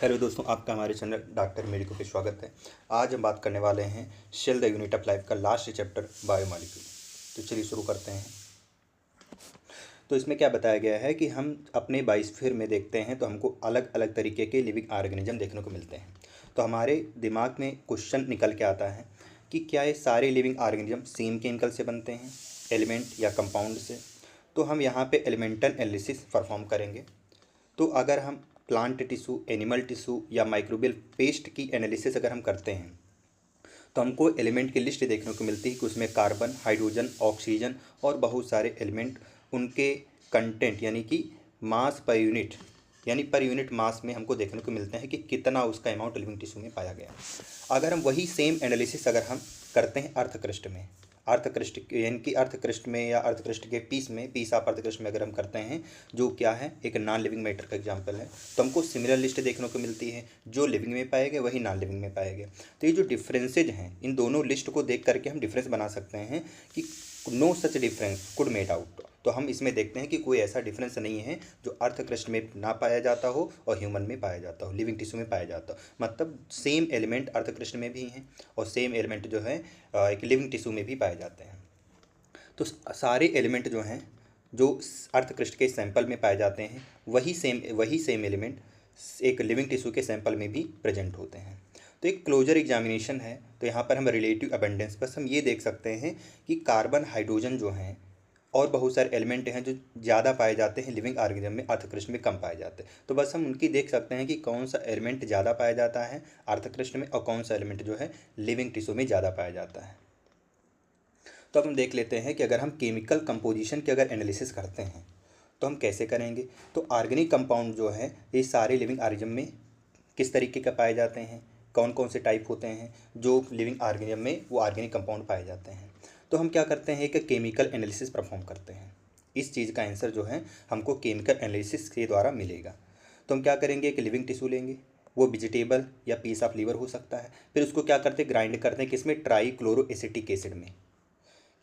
Hello दोस्तों, आपका हमारे चैनल डॉक्टर मेडिको पे स्वागत है। आज हम बात करने वाले हैं cell the unit of life का लास्ट चैप्टर बायोमॉलिक्यूल। तो चलिए शुरू करते हैं। तो इसमें क्या बताया गया है कि हम अपने बायोस्फीयर में देखते हैं तो हमको अलग अलग तरीके के लिविंग ऑर्गेनिज्म देखने को मिलते हैं। तो हमारे दिमाग में क्वेश्चन निकल के आता है कि क्या ये सारे लिविंग ऑर्गेनिज्म सेम केमिकल से बनते हैं, एलिमेंट या कंपाउंड से। तो हम यहाँ पे एलिमेंटल एनालिसिस परफॉर्म करेंगे। तो अगर हम प्लांट टिश्यू, एनिमल टिश्यू या माइक्रोबियल पेस्ट की एनालिसिस अगर हम करते हैं तो हमको एलिमेंट की लिस्ट देखने को मिलती है कि उसमें कार्बन, हाइड्रोजन, ऑक्सीजन और बहुत सारे एलिमेंट, उनके कंटेंट यानी कि मास पर यूनिट यानी पर यूनिट मास में हमको देखने को मिलते हैं कि कितना उसका अमाउंट लिविंग टिश्यू में पाया गया। अगर हम वही सेम एनालिसिस अगर हम करते हैं अर्थक्रस्ट में, अर्थक्रस्ट यानी कि अर्थक्रस्ट में या अर्थक्रस्ट के पीस ऑफ अर्थक्रस्ट में अगर हम करते हैं, जो क्या है एक नॉन लिविंग मैटर का एग्जांपल है, तो हमको सिमिलर लिस्ट देखने को मिलती है। जो लिविंग में पाए गए वही नॉन लिविंग में पाए गए। तो ये जो डिफरेंसेज हैं, इन दोनों लिस्ट को देख करके हम डिफरेंस बना सकते हैं कि no such difference could made out. तो हम इसमें देखते हैं कि कोई ऐसा डिफरेंस नहीं है जो अर्थक्रस्ट में ना पाया जाता हो और ह्यूमन में पाया जाता हो, लिविंग टिश्यू में पाया जाता हो। मतलब सेम एलिमेंट अर्थक्रस्ट में भी हैं और सेम एलिमेंट जो है एक लिविंग टिश्यू में भी पाए जाते हैं। तो सारे एलिमेंट जो हैं जो अर्थक्रस्ट के सैंपल में पाए जाते हैं वही सेम एलिमेंट एक लिविंग टिश्यू के सैंपल में भी प्रेजेंट होते हैं। तो एक क्लोजर एग्जामिनेशन है। तो यहाँ पर हम रिलेटिव अबेंडेंस बस हम ये देख सकते हैं कि कार्बन, हाइड्रोजन जो हैं और बहुत सारे एलिमेंट हैं जो ज़्यादा पाए जाते हैं लिविंग ऑर्गेनिज्म में, अर्थक्रस्ट में कम पाए जाते हैं। तो बस हम उनकी देख सकते हैं कि कौन सा एलिमेंट ज़्यादा पाया जाता है अर्थक्रस्ट में और कौन सा एलिमेंट जो है लिविंग टिश्यू में ज़्यादा पाया जाता है। तो अब हम देख लेते हैं कि अगर हम केमिकल कंपोजिशन की अगर एनालिसिस करते हैं तो हम कैसे करेंगे। तो ऑर्गेनिक कंपाउंड जो है ये सारे लिविंग ऑर्गेनिज्म में किस तरीके का पाए जाते हैं, कौन कौन से टाइप होते हैं जो लिविंग ऑर्गेनिज्म में वो ऑर्गेनिक कंपाउंड पाए जाते हैं। तो हम क्या करते हैं, एक केमिकल एनालिसिस परफॉर्म करते हैं। इस चीज़ का आंसर जो है हमको केमिकल एनालिसिस के द्वारा मिलेगा। तो हम क्या करेंगे, एक लिविंग टिश्यू लेंगे, वो वेजिटेबल या पीस ऑफ लीवर हो सकता है। फिर उसको क्या करते हैं, ग्राइंड करते हैं किसमें, ट्राई क्लोरो एसिटिक एसिड में।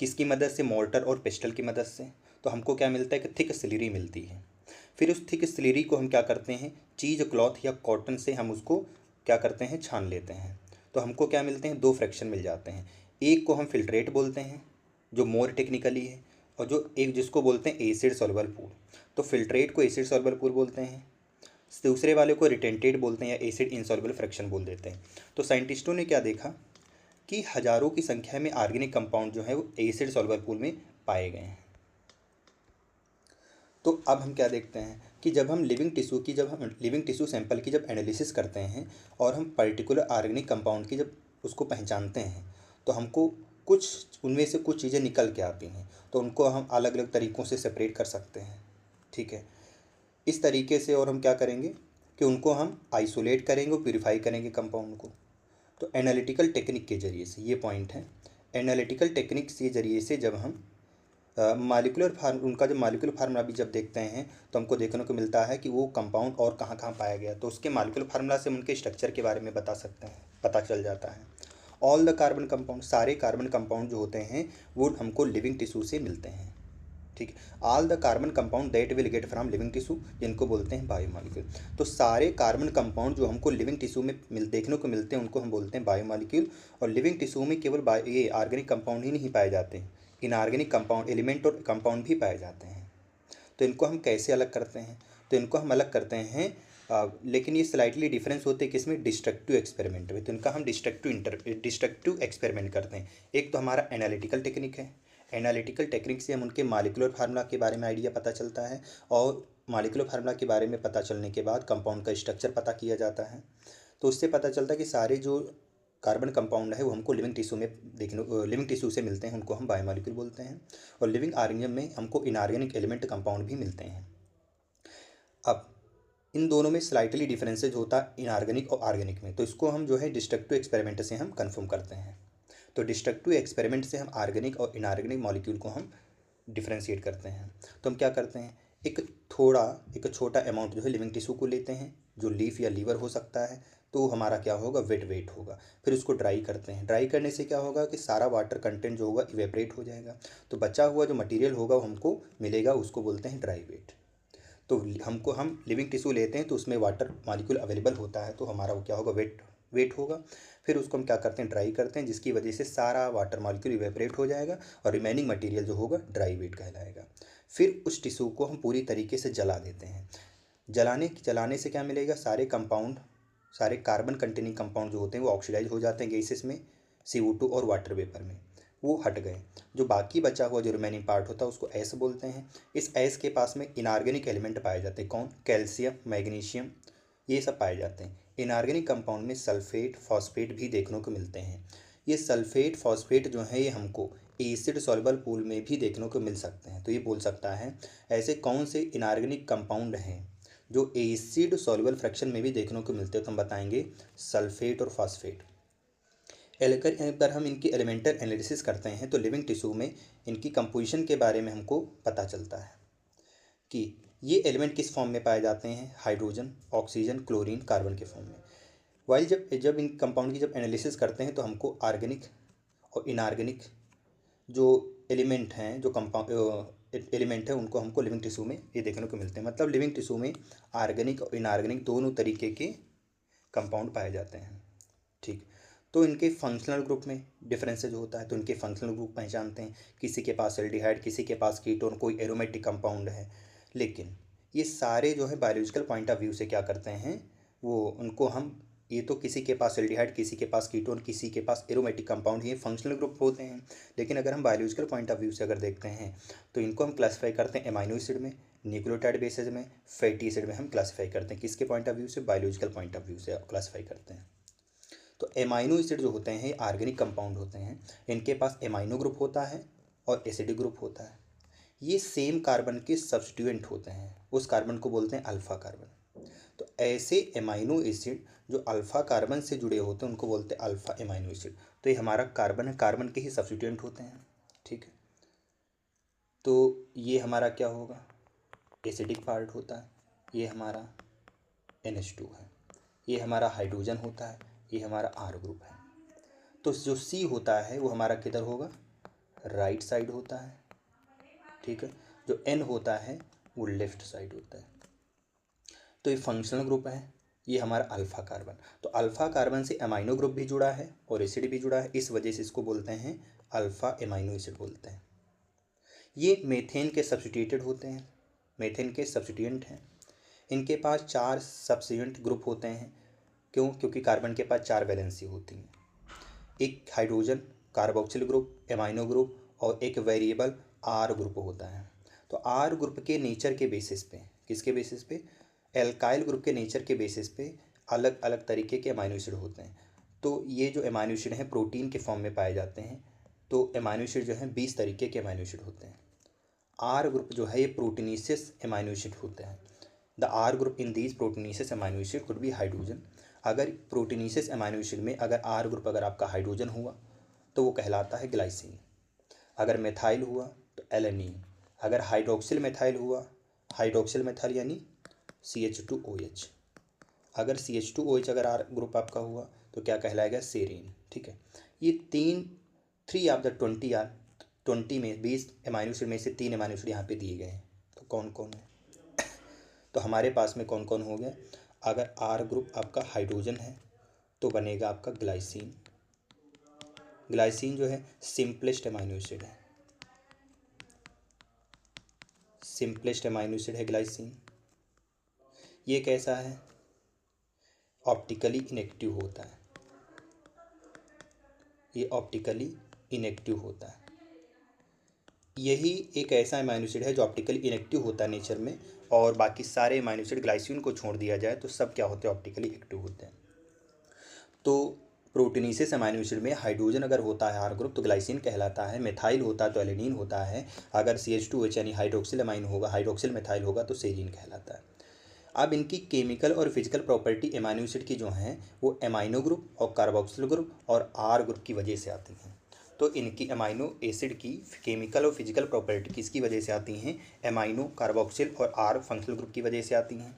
किसकी मदद से, मोर्टर और पेस्टल की मदद से। तो हमको क्या मिलता है कि थिक स्लेरी मिलती है। फिर उस थिक स्लेरी को हम क्या करते हैं, चीज़ क्लॉथ या कॉटन से हम उसको क्या करते हैं, छान लेते हैं। तो हमको क्या मिलते हैं, दो फ्रैक्शन मिल जाते हैं। एक को हम फिल्ट्रेट बोलते हैं जो मोर टेक्निकली है, और जो एक जिसको बोलते हैं एसिड सॉल्युबल पूल। तो फिल्ट्रेट को एसिड सॉल्युबल पूल बोलते हैं, दूसरे वाले को रिटेंटेड बोलते हैं या एसिड इनसॉल्युबल फ्रैक्शन बोल देते हैं। तो साइंटिस्टों ने क्या देखा कि हज़ारों की संख्या में ऑर्गेनिक कंपाउंड जो है वो एसिड सॉल्युबल पूल में पाए गए हैं। तो अब हम क्या देखते हैं कि जब हम लिविंग टिश्यू सैंपल की जब एनालिसिस करते हैं और हम पर्टिकुलर ऑर्गेनिक कंपाउंड की जब उसको पहचानते हैं तो हमको कुछ उनमें से कुछ चीज़ें निकल के आती हैं। तो उनको हम अलग अलग तरीक़ों से सेपरेट कर सकते हैं, ठीक है। इस तरीके से और हम क्या करेंगे कि उनको हम आइसोलेट करेंगे और प्यूरीफाई करेंगे कंपाउंड को। तो एनालिटिकल टेक्निक के ज़रिए से, ये पॉइंट है, एनालिटिकल टेक्निक के ज़रिए से जब हम मालिकुलर फार्म उनका जब मालिकुलर फार्मूला भी जब देखते हैं तो हमको देखने को मिलता है कि वो कंपाउंड और कहाँ कहाँ पाया गया। तो उसके मालिकुलर फार्मूला से हम उनके स्ट्रक्चर के बारे में बता सकते हैं, पता चल जाता है। ऑल द कार्बन कंपाउंड, सारे कार्बन कंपाउंड जो होते हैं वो हमको लिविंग टिश्यू से मिलते हैं, ठीक है। All the carbon compound that will get from living tissue, जिनको बोलते हैं बायोमॉलिक्यूल। तो सारे कार्बन कंपाउंड जो हमको लिविंग टिश्यू में देखने को मिलते हैं उनको हम बोलते हैं बायोमॉलिक्यूल। और लिविंग टिश्यू में केवल ये ऑर्गेनिक कंपाउंड ही नहीं पाए जाते हैं, इनऑर्गेनिक कंपाउंड, एलिमेंट और कंपाउंड भी पाए जाते हैं। तो इनको हम कैसे अलग करते हैं, तो इनको हम अलग करते हैं लेकिन ये स्लाइटली डिफरेंस होते हैं किसमें, डिस्ट्रक्टिव एक्सपेरिमेंट में। तो इनका हम डिस्ट्रक्टिव एक्सपेरिमेंट करते हैं। एक तो हमारा एनालिटिकल टेक्निक है, एनालिटिकल टेक्निक से हम उनके मालिकुलर फार्मूला के बारे में आइडिया पता चलता है और मालिकुलर फार्मूला के बारे में पता चलने के बाद कंपाउंड का स्ट्रक्चर पता किया जाता है। तो उससे पता चलता है कि सारे जो कार्बन कंपाउंड है वो हमको लिविंग टिश्यू से मिलते हैं, उनको हम बायोमॉलिक्यूल बोलते हैं। और लिविंग ऑर्गेनिज्म में हमको इनऑर्गेनिक एलिमेंट कंपाउंड भी मिलते हैं। अब इन दोनों में स्लाइटली डिफरेंसेज होता है इनऑर्गेनिक और ऑर्गेनिक में। तो इसको हम जो है डिस्ट्रक्टिव एक्सपेरिमेंट से हम कन्फर्म करते हैं। तो डिस्ट्रक्टिव एक्सपेरिमेंट से हम ऑर्गेनिक और इनऑर्गेनिक मॉलिक्यूल को हम डिफ्रेंशिएट करते हैं। तो हम क्या करते हैं, एक छोटा अमाउंट जो है लिविंग टिश्यू को लेते हैं, जो लीफ या लीवर हो सकता है। तो हमारा क्या होगा, वेट होगा। फिर उसको ड्राई करते हैं। ड्राई करने से क्या होगा कि सारा वाटर कंटेंट जो होगा इवेपरेट हो जाएगा। तो बचा हुआ जो मटेरियल होगा वो हमको मिलेगा, उसको बोलते हैं ड्राई वेट। तो हम लिविंग टिश्यू लेते हैं तो उसमें वाटर मॉलिक्यूल अवेलेबल होता है, तो हमारा वो क्या होगा, वेट होगा। फिर उसको हम क्या करते हैं, ड्राई करते हैं, जिसकी वजह से सारा वाटर मॉलिक्यूल इवेपोरेट हो जाएगा और रिमेनिंग मटेरियल जो होगा ड्राई वेट कहलाएगा। फिर उस टिश्यू को हम पूरी तरीके से जला देते हैं। जलाने से क्या मिलेगा, सारे कार्बन कंटेनिंग कंपाउंड जो होते हैं वो ऑक्सीडाइज हो जाते हैं गैसेस में, CO2 और वाटर वेपर में, वो हट गए। जो बाकी बचा हुआ जो रिमेनिंग पार्ट होता है उसको ऐश बोलते हैं। इस ऐश के पास में इनऑर्गेनिक एलिमेंट पाए जाते हैं। कौन? कैल्शियम, मैग्नीशियम, ये सब पाए जाते हैं। इनऑर्गेनिक कंपाउंड में सल्फेट, फॉस्फेट भी देखने को मिलते हैं। ये सल्फेट, फॉस्फेट जो है ये हमको एसिड सॉल्युबल पूल में भी देखने को मिल सकते हैं। तो ये बोल सकता है ऐसे कौन से इनऑर्गेनिक कंपाउंड हैं जो एसिड सॉल्युबल फ्रैक्शन में भी देखने को मिलते हैं, तो हम बताएंगे सल्फेट और फॉस्फेट। अगर हम इनकी एलिमेंटल एनालिसिस करते हैं तो लिविंग टिश्यू में इनकी कंपोजिशन के बारे में हमको पता चलता है कि ये एलिमेंट किस फॉर्म में पाए जाते हैं, हाइड्रोजन, ऑक्सीजन, क्लोरीन, कार्बन के फॉर्म में। वाइल जब इन कंपाउंड की जब एनालिसिस करते हैं तो हमको ऑर्गेनिक और इनऑर्गेनिक जो एलिमेंट हैं, जो कंपाउंड एलिमेंट है, उनको हमको लिविंग टिश्यू में ये देखने को मिलते हैं। मतलब लिविंग टिश्यू में ऑर्गेनिक और इनऑर्गेनिक दोनों तरीके के कंपाउंड पाए जाते हैं। ठीक, तो इनके फंक्शनल ग्रुप में डिफरेंसेज होता है, तो इनके फंक्शनल ग्रुप पहचानते हैं। किसी के पास एल्डिहाइड, किसी के पास कीटोन, कोई एरोमेटिक कंपाउंड है। लेकिन ये सारे जो है बायोलॉजिकल पॉइंट ऑफ व्यू से क्या करते हैं, वो उनको हम, ये तो किसी के पास एल्डिहाइड, किसी के पास कीटोन, किसी के पास एरोमेटिक कंपाउंड, ये फंक्शनल ग्रुप होते हैं। लेकिन अगर हम बायोलॉजिकल पॉइंट ऑफ व्यू से अगर देखते हैं तो इनको हम क्लासीफाई करते हैं एमाइनो एसिड में, न्यूक्लियोटाइड बेसिस में, फैटी एसिड में हम क्लासीफाई करते हैं। किसके पॉइंट ऑफ व्यू से? बायोलॉजिकल पॉइंट ऑफ व्यू से क्लासीफाई करते हैं। तो एमाइनो एसिड जो होते हैं ऑर्गेनिक कंपाउंड होते हैं, इनके पास एमाइनो ग्रुप होता है और एसिडिक ग्रुप होता है। ये सेम कार्बन के सब्स्टिट्यूएंट होते हैं, उस कार्बन को बोलते हैं अल्फ़ा कार्बन। तो ऐसे एमाइनो एसिड जो अल्फ़ा कार्बन से जुड़े होते हैं उनको बोलते हैं अल्फ़ा एमाइनो एसिड। तो ये हमारा कार्बन है, कार्बन के ही सब्स्टिट्यूएंट होते हैं। ठीक है, तो ये हमारा क्या होगा, एसिडिक पार्ट होता है। ये हमारा NH2 है। ये हमारा हाइड्रोजन होता है, ये हमारा R ग्रुप है। तो जो C होता है वो हमारा किधर होगा, राइट साइड होता है। ठीक है, जो N होता है वो लेफ्ट साइड होता है। तो ये फंक्शनल ग्रुप है, ये हमारा अल्फ़ा कार्बन। तो अल्फ़ा कार्बन से अमाइनो ग्रुप भी जुड़ा है और एसिड भी जुड़ा है, इस वजह से इसको बोलते हैं अल्फ़ा एमाइनो एसिड बोलते हैं। ये मेथेन के सब्स्टिट्यूटेड होते हैं, मेथेन के सब्स्टिट्यूएंट हैं। इनके पास 4 सब्स्टिट्यूएंट ग्रुप होते हैं। क्यों? क्योंकि कार्बन के पास 4 वैलेंसी होती हैं। एक hydrogen, carboxyl group, amino group और एक वेरिएबल R ग्रुप होता है। तो R ग्रुप के नेचर के बेसिस पे, किसके बेसिस पे? एल्काइल ग्रुप के नेचर के बेसिस पे अलग अलग तरीके के अमाइनो एसिड होते हैं। तो ये जो अमाइनो एसिड हैं प्रोटीन के फॉर्म में पाए जाते हैं। तो अमाइनो एसिड जो हैं 20 तरीके के अमाइनो एसिड होते हैं। R ग्रुप जो है ये प्रोटीनेसिस अमाइनो एसिड होते हैं। The R group in these proteinaceous amino acid could be hydrogen. अगर प्रोटीनेसिस अमाइनो एसिड में अगर R ग्रुप अगर आपका हाइड्रोजन हुआ तो वो कहलाता है ग्लाइसिन। अगर मेथाइल हुआ तो एलेनिन। अगर हाइड्रोक्सिल मेथाइल हुआ, हाइड्रोक्सिल मेथाइल यानी CH2OH। अगर CH2OH अगर R ग्रुप आपका हुआ तो क्या कहलाएगा, सेरीन। ठीक है, ये 3 ऑफ द 20 में 20 अमाइनो एसिड में से 3 अमाइनो एसिड यहाँ पे दिए गए हैं। तो कौन कौन है? तो हमारे पास में कौन कौन हो गया, अगर R ग्रुप आपका हाइड्रोजन है तो बनेगा आपका ग्लाइसिन। ग्लाइसिन जो है सिंपलेस्ट अमाइनो एसिड है, सिंपलेस्ट अमाइनो एसिड है ग्लाइसिन। ये कैसा है, ऑप्टिकली इनएक्टिव होता है, ये ऑप्टिकली इनएक्टिव होता है। यही एक ऐसा अमाइनो एसिड है जो ऑप्टिकली इनएक्टिव होता है नेचर में, और बाकी सारे अमाइनो एसिड ग्लाइसिन को छोड़ दिया जाए तो सब क्या होते हैं, ऑप्टिकली एक्टिव होते हैं। तो प्रोटीनेसिस अमाइनो एसिड में हाइड्रोजन अगर होता है R ग्रुप तो ग्लाइसिन कहलाता है, मेथाइल होता है तो एलेनिन होता है, अगर CH2OH यानी हाइड्रोक्सिल अमाइन होगा, हाइड्रोक्सिल मेथाइल होगा तो सेरीन कहलाता है। अब इनकी केमिकल और फिजिकल प्रॉपर्टी अमाइनो एसिड की जो हैं वो अमाइनो ग्रुप और कार्बोक्सिल ग्रुप और R ग्रुप की वजह से आती हैं। तो इनकी अमाइनो एसिड की केमिकल और फिजिकल प्रॉपर्टी किसकी वजह से आती हैं, अमाइनो, कार्बोक्सिल और R फंक्शनल ग्रुप की वजह से आती हैं।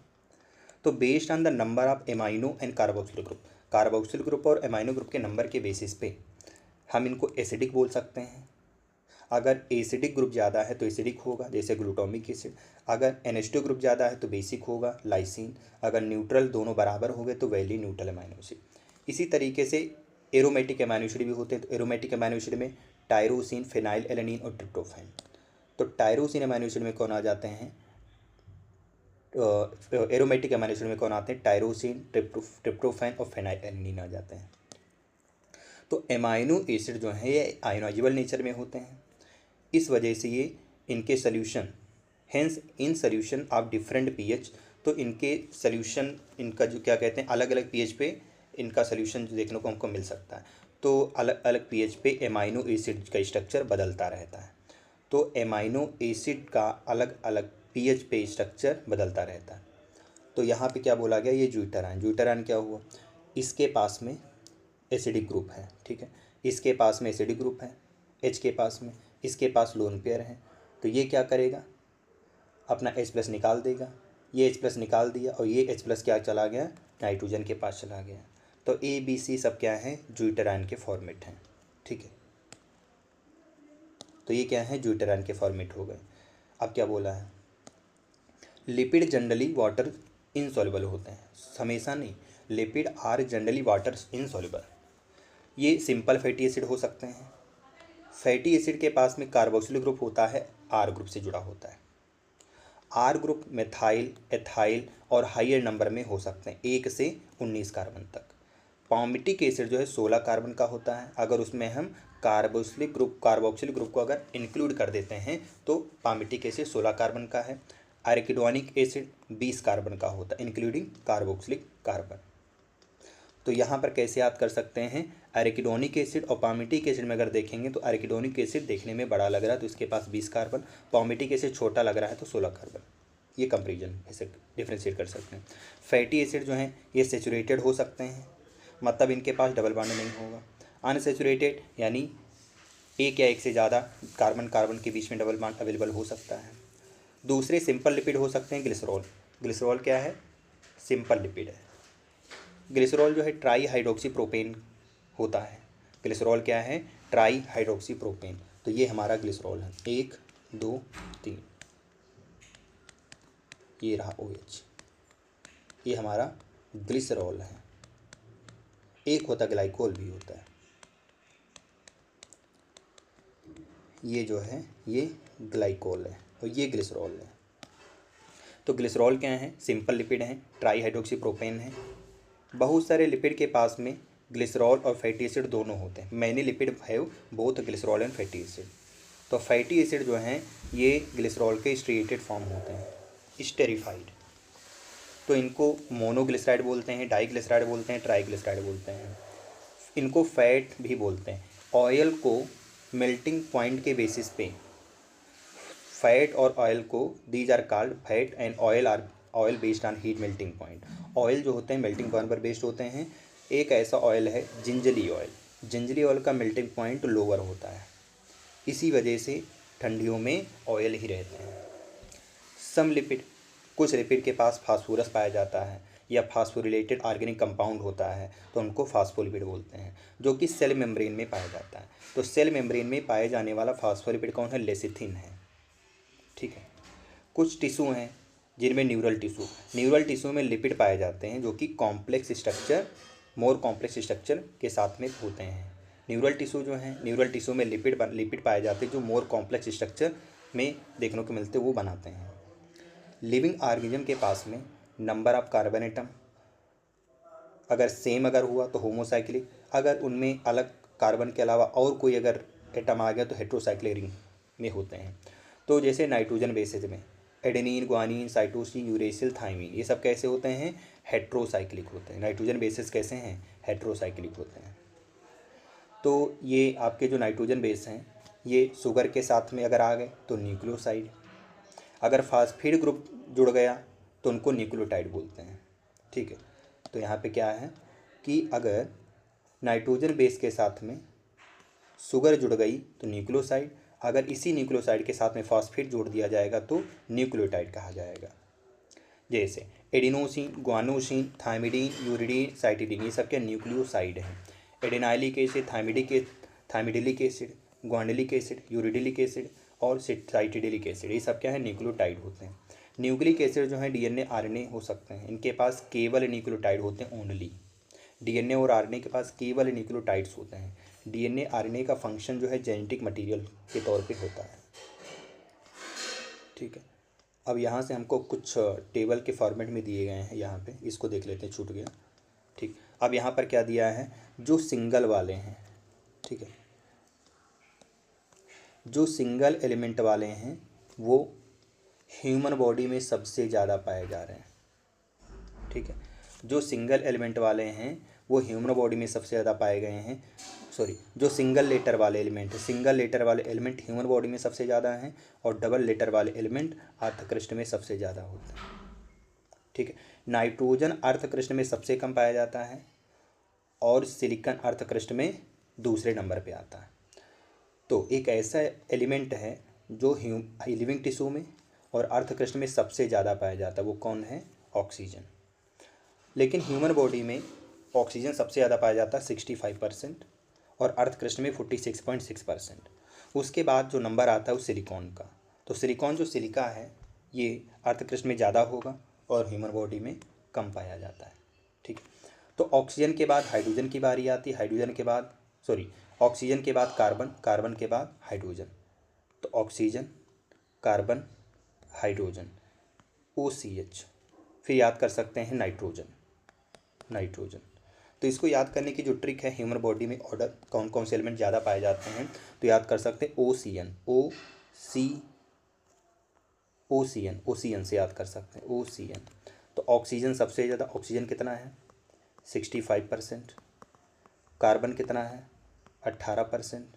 तो based on the number of amino and carboxyl group और अमाइनो ग्रुप के नंबर के बेसिस पे हम इनको एसिडिक बोल सकते हैं। अगर एसिडिक ग्रुप ज़्यादा है तो एसिडिक होगा, जैसे ग्लूटामिक एसिड। अगर NH2 ग्रुप ज़्यादा है तो बेसिक होगा, लाइसिन। अगर न्यूट्रल दोनों बराबर हो गए तो वैली न्यूट्रल अमाइनो एसिड। इसी तरीके से एरोमेटिक अमाइनो एसिड भी होते हैं। तो एरोमेटिक अमाइनो एसिड में टायरोसिन, फिनाइल एलेनिन और ट्रिप्टोफैन। तो टायरोसिन अमाइनो एसिड में कौन आ जाते हैं, एरोमेटिक अमाइनो एसिड में कौन आते हैं, टायरोसिन, ट्रिप्टोफैन और फिनाइल एलेनिन आ जाते हैं। तो अमाइनो एसिड जो हैं ये आयोनाइजेबल नेचर में होते हैं, इस वजह से ये इनके solution, hence in solution of different pH. तो इनके सोल्यूशन, इनका जो क्या कहते हैं, अलग अलग पीएच पे इनका सोल्यूशन जो देखने को हमको मिल सकता है। तो अलग अलग पीएच पे अमाइनो एसिड का स्ट्रक्चर बदलता रहता है। तो अमाइनो एसिड का अलग अलग पीएच पे स्ट्रक्चर बदलता रहता है। तो यहाँ पे क्या बोला गया, ये ज्यूटरान क्या हुआ, इसके पास में एसिडिक ग्रुप है, ठीक है, इसके पास में एसिडिक ग्रुप है H के पास में, इसके पास लोन पेयर है। तो ये क्या करेगा, अपना H+ निकाल देगा, ये H+ निकाल दिया और ये H+ क्या चला गया, नाइट्रोजन के पास चला गया। तो ABC सब क्या है, ज्यूटरान के फॉर्मेट हैं, ठीक है। तो ये क्या है, ज्यूटरान के फॉर्मेट हो गए। अब क्या बोला है, लिपिड जनरली वाटर इनसॉल्युबल होते हैं, हमेशा नहीं, lipid are generally water insoluble. ये सिंपल फैटी एसिड हो सकते हैं। फैटी एसिड के पास में कार्बोक्सिलिक ग्रुप होता है, आर ग्रुप से जुड़ा होता है। आर ग्रुप मेथाइल, एथाइल और हाइयर नंबर में हो सकते हैं, 1 से 19 कार्बन तक। पामिटिक एसिड जो है 16 कार्बन का होता है। अगर उसमें हम कार्बोक्सिलिक ग्रुप को अगर इंक्लूड कर देते हैं तो पामिटिक एसिड 16 कार्बन का है। एराकिडोनिक एसिड 20 कार्बन का होता है, इंक्लूडिंग कार्बोक्सिलिक कार्बन। तो यहाँ पर कैसे याद कर सकते हैं, एराकिडोनिक एसिड और पामिटिक एसिड में अगर देखेंगे तो एराकिडोनिक एसिड देखने में बड़ा लग रहा है तो इसके पास 20 कार्बन, पामिटिक एसिड छोटा लग रहा है तो 16 कार्बन। ये कंपेरिजन ऐसे डिफ्रेंशिएट कर सकते हैं। फैटी एसिड जो हैं ये सेचुरेटेड हो सकते हैं, मतलब इनके पास डबल बॉन्ड नहीं होगा। अनसेचुरेटेड यानी एक या एक से ज़्यादा कार्बन कार्बन के बीच में डबल बॉन्ड अवेलेबल हो सकता है। दूसरे सिंपल लिपिड हो सकते हैं, ग्लिसरॉल। ग्लिसरॉल क्या है, सिंपल लिपिड है। ग्लिसरॉल जो है ट्राई हाइड्रोक्सी प्रोपेन होता है। ग्लिसरॉल क्या है, ट्राई हाइड्रोक्सी प्रोपेन। तो ये हमारा ग्लिसरॉल है, 1 2 3, ये रहा OH, ये हमारा ग्लिसरॉल है। एक होता ग्लाइकोल भी होता है, ये जो है ये ग्लाइकोल है और ये ग्लिसरॉल है। तो ग्लिसरॉल क्या है, सिंपल लिपिड हैं, ट्राई हाइड्रोक्सी प्रोपेन है। बहुत सारे लिपिड के पास में ग्लिसरॉल और फैटी एसिड दोनों होते हैं। Many lipid have both glycerol and fatty acid. तो फैटी एसिड जो हैं ये ग्लिसरॉल के स्ट्रेटेड फॉर्म होते हैं, स्टेरिफाइड। तो इनको मोनोग्लिसराइड बोलते हैं, डाईग्लिसराइड बोलते हैं, ट्राईग्लिसराइड बोलते हैं। इनको फैट भी बोलते हैं। ऑयल को मेल्टिंग पॉइंट के बेसिस पे फैट और ऑयल को these are called fat and oil based on heat melting point. Oil जो होते हैं मेल्टिंग पॉइंट पर बेस्ड होते हैं। एक ऐसा ऑयल है जिंजली ऑयल, जिंजली ऑयल का मेल्टिंग पॉइंट लोअर होता है, इसी वजह से ठंडियों में ऑयल ही रहते हैं। सम लिपिड, कुछ लिपिड के पास फास्फोरस पाया जाता है या फास्फोरिलेटेड ऑर्गेनिक कंपाउंड होता है तो उनको फास्फोलिपिड बोलते हैं, जो कि सेल मेम्ब्रेन में पाया जाता है। तो सेल मेम्ब्रेन में पाए जाने वाला फास्फोलिपिड कौन है, लेसिथिन है, ठीक है। कुछ टिश्यू हैं जिनमें न्यूरल टिश्यू में लिपिड पाए जाते हैं जो कि complex structure, more complex structure के साथ में होते हैं। न्यूरल टिश्यू जो हैं, न्यूरल टिश्यू में लिपिड पाए जाते हैं जो मोर कॉम्प्लेक्स स्ट्रक्चर में देखने को मिलते हैं, वो बनाते हैं। लिविंग ऑर्गेनिज्म के पास में नंबर ऑफ कार्बन एटम अगर सेम अगर हुआ तो होमोसाइक्लिक, अगर उनमें अलग कार्बन के अलावा और कोई अगर एटम आ गया तो हेट्रोसाइक्लिक रिंग में होते हैं। तो जैसे नाइट्रोजन बेसिस में adenine, guanine, cytosine, uracil, thymine, ये सब कैसे होते हैं, हेट्रोसाइक्लिक होते हैं। नाइट्रोजन बेसिस कैसे हैं, हेट्रोसाइक्लिक होते हैं। तो ये आपके जो नाइट्रोजन बेस हैं ये शुगर के साथ में अगर आ गए तो न्यूक्लियोसाइड, अगर फास्फेट ग्रुप जुड़ गया तो उनको न्यूक्लियोटाइड बोलते हैं, ठीक है। तो यहाँ पे क्या है कि अगर नाइट्रोजन बेस के साथ में शुगर जुड़ गई तो न्यूक्लियोसाइड, अगर इसी न्यूक्लियोसाइड के साथ में फॉस्फेट जोड़ दिया जाएगा तो न्यूक्लियोटाइड कहा जाएगा। जैसे adenosine, guanosine, thymidine, uridine, cytidine, ये सब के न्यूक्लियोसाइड हैं। Adenylic acid, thymidylic acid, guanylic acid, uridylic acid और साइटिडिलिक एसिड, ये सब क्या है, न्यूक्लियोटाइड होते हैं। न्यूक्लिक एसिड जो है डीएनए आरएनए हो सकते हैं, इनके पास केवल न्यूक्लियोटाइड होते हैं ओनली। डीएनए और आरएनए के पास केवल न्यूक्लियोटाइड्स होते हैं। डीएनए आरएनए का फंक्शन जो है जेनेटिक मटेरियल के तौर पे होता है। ठीक है, अब यहाँ से हमको कुछ टेबल के फॉर्मेट में दिए गए हैं, यहाँ पे इसको देख लेते हैं, छूट गया। ठीक, अब यहाँ पर क्या दिया है, जो सिंगल वाले हैं, ठीक है, जो सिंगल एलिमेंट वाले हैं वो ह्यूमन बॉडी में सबसे ज़्यादा पाए जा रहे हैं। ठीक है, जो सिंगल एलिमेंट वाले हैं वो ह्यूमन बॉडी में सबसे ज़्यादा पाए गए हैं। सॉरी, जो सिंगल लेटर वाले एलिमेंट, सिंगल लेटर वाले एलिमेंट ह्यूमन बॉडी में सबसे ज़्यादा हैं और डबल लेटर वाले एलिमेंट अर्थकृष्ण में सबसे ज़्यादा होते हैं। ठीक है, नाइट्रोजन अर्थकृष्ण में सबसे कम पाया जाता है और सिलिकॉन अर्थकृष्ण में दूसरे नंबर पे आता है। तो एक ऐसा एलिमेंट है जो लिविंग टिश्यू में और अर्थकृष्ण में सबसे ज़्यादा पाया जाता है, वो कौन है, ऑक्सीजन। लेकिन ह्यूमन बॉडी में ऑक्सीजन सबसे ज़्यादा पाया जाता है 65% और अर्थकृष्ण में 46.6%। उसके बाद जो नंबर आता है वो सिलिकॉन का। तो सिलिकॉन जो सिलिका है ये अर्थकृष्ण में ज़्यादा होगा और ह्यूमन बॉडी में कम पाया जाता है। ठीक है, तो ऑक्सीजन के बाद हाइड्रोजन की बारी आती है, हाइड्रोजन के बाद ऑक्सीजन के बाद कार्बन, कार्बन के बाद हाइड्रोजन। तो ऑक्सीजन, कार्बन, हाइड्रोजन, OCH, फिर याद कर सकते हैं नाइट्रोजन। तो इसको याद करने की जो ट्रिक है, ह्यूमन बॉडी में ऑर्डर कौन कौन से एलिमेंट ज़्यादा पाए जाते हैं, तो याद कर सकते हैं ओसीएन से याद कर सकते हैं, OCN। तो ऑक्सीजन सबसे ज़्यादा, ऑक्सीजन कितना है, 65%। कार्बन कितना है, 18%।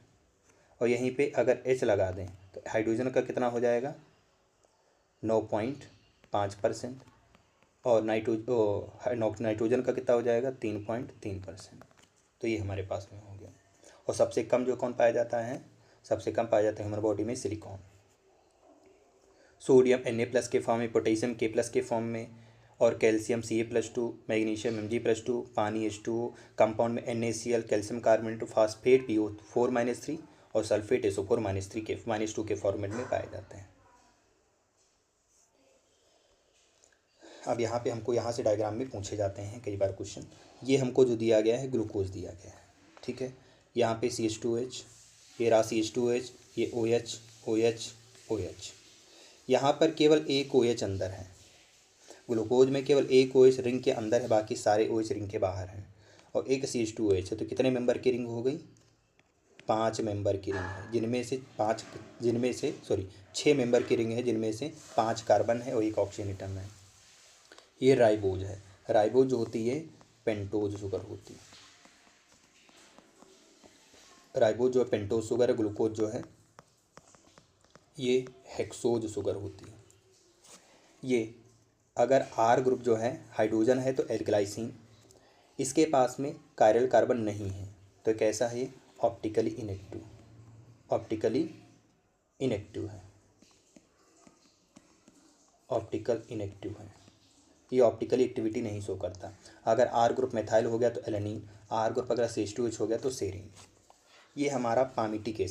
और यहीं पे अगर H लगा दें तो हाइड्रोजन का कितना हो जाएगा, 9.5%। और नाइट्रोजन का कितना हो जाएगा, 3.3%। तो ये हमारे पास में हो गया। और सबसे कम जो कौन पाया जाता है, सबसे कम पाया जाता है हमारी बॉडी में सिलिकॉन। सोडियम Na+ के फॉर्म में, पोटेशियम K+ के फॉर्म में, और कैल्शियम Ca+2, मैग्नीशियम Mg+2, पानी H2O, कंपाउंड में NaCl, calcium carbonate, phosphate PO4-3 और सल्फेट SO4-3 के -2 के फॉर्मेट में पाए जाते हैं। अब यहाँ पे हमको यहाँ से डायग्राम में पूछे जाते हैं कई बार क्वेश्चन। ये हमको जो दिया गया है ग्लूकोज दिया गया है। ठीक है, यहाँ पे CH2H, ये रहा CH2H, ये OH। यहाँ पर केवल एक OH अंदर है, ग्लूकोज में केवल एक OH रिंग के अंदर है, बाकी सारे OH रिंग के बाहर हैं। और एक CH2H है, तो कितने मेंबर की रिंग हो गई, 5 मेंबर की रिंग है, जिनमें से 6 मेंबर की रिंग है, जिनमें से 5 कार्बन है और एक ऑक्सीजन एटम है। ये राइबोज है, राइबोज जो होती है पेंटोज शुगर होती है। राइबोज जो है पेंटोज शुगर है, ग्लूकोज जो है ये हेक्सोज शुगर होती है। ये अगर R ग्रुप जो है हाइड्रोजन है तो एल्गलाइसिन, इसके पास में कायरल कार्बन नहीं है, तो कैसा है, ऑप्टिकली इनएक्टिव है, ऑप्टिकल इनएक्टिव है, ये ऑप्टिकली एक्टिविटी नहीं शो करता। अगर R ग्रुप मेथाइल हो गया तो एलेनिन, R ग्रुप अगर CH2H हो गया तो सेरीन। ये हमारा पामिटिक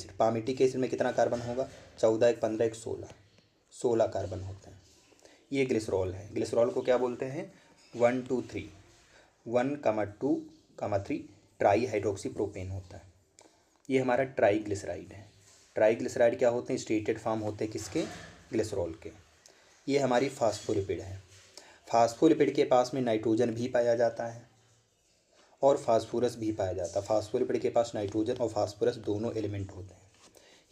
एसिड में कितना कार्बन होगा, 14, 1 15, 1 16 कार्बन होते हैं। ये ग्लिसरॉल है, ग्लिसरॉल को क्या बोलते हैं, 1 2 3 ट्राई हाइड्रोक्सी प्रोपेन होता है। ये हमारा ट्राईग्लिसराइड है। ट्राईग्लिसराइड क्या होते हैं, स्ट्रेटेड फॉर्म होते हैं किसके, ग्लिसरॉल के। ये हमारी फास्फोलिपिड है। फास्फोलिपिड के पास में नाइट्रोजन भी पाया जाता है और फास्फोरस भी पाया जाता है। फास्फोलिपिड के पास नाइट्रोजन और फास्फोरस दोनों एलिमेंट होते हैं।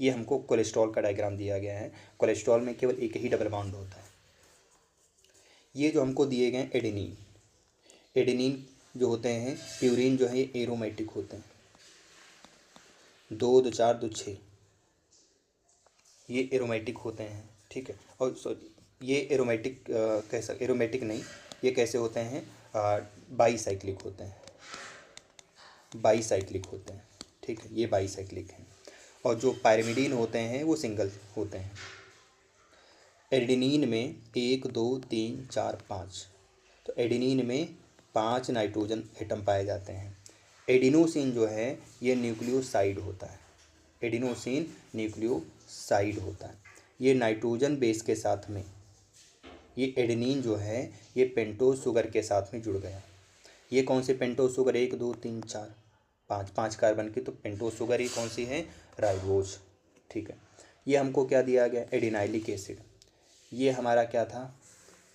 ये हमको कोलेस्ट्रॉल का डायग्राम दिया गया है। कोलेस्ट्रॉल में केवल एक ही डबल बॉन्ड होता है। ये जो हमको दिए गए एडेनिन जो होते हैं, प्यूरिन जो है ये एरोमेटिक होते हैं, 2 2 4 2 6, ये एरोमेटिक होते हैं। ठीक है, और ये एरोमेटिक एरोमेटिक नहीं, ये कैसे होते हैं, बाईसाइक्लिक होते हैं, ठीक है, ये बाईसाइक्लिक हैं। और जो पायरिमिडीन होते हैं वो सिंगल होते हैं। एडेनिन में 1 2 3 4 5, तो एडेनिन में 5 नाइट्रोजन एटम पाए जाते हैं। एडिनोसिन जो है ये न्यूक्लियोसाइड होता है। एडिनोसिन न्यूक्लियोसाइड होता है। ये नाइट्रोजन बेस के साथ में, ये एडेनिन जो है ये पेंटोज शुगर के साथ में जुड़ गया। ये कौन सी पेंटोज शुगर, 1 2 3 4 5 कार्बन की, तो पेंटोज शुगर ये कौन सी है, राइबोज। ठीक है, ये हमको क्या दिया गया, एडिनाइलिक एसिड। ये हमारा क्या था,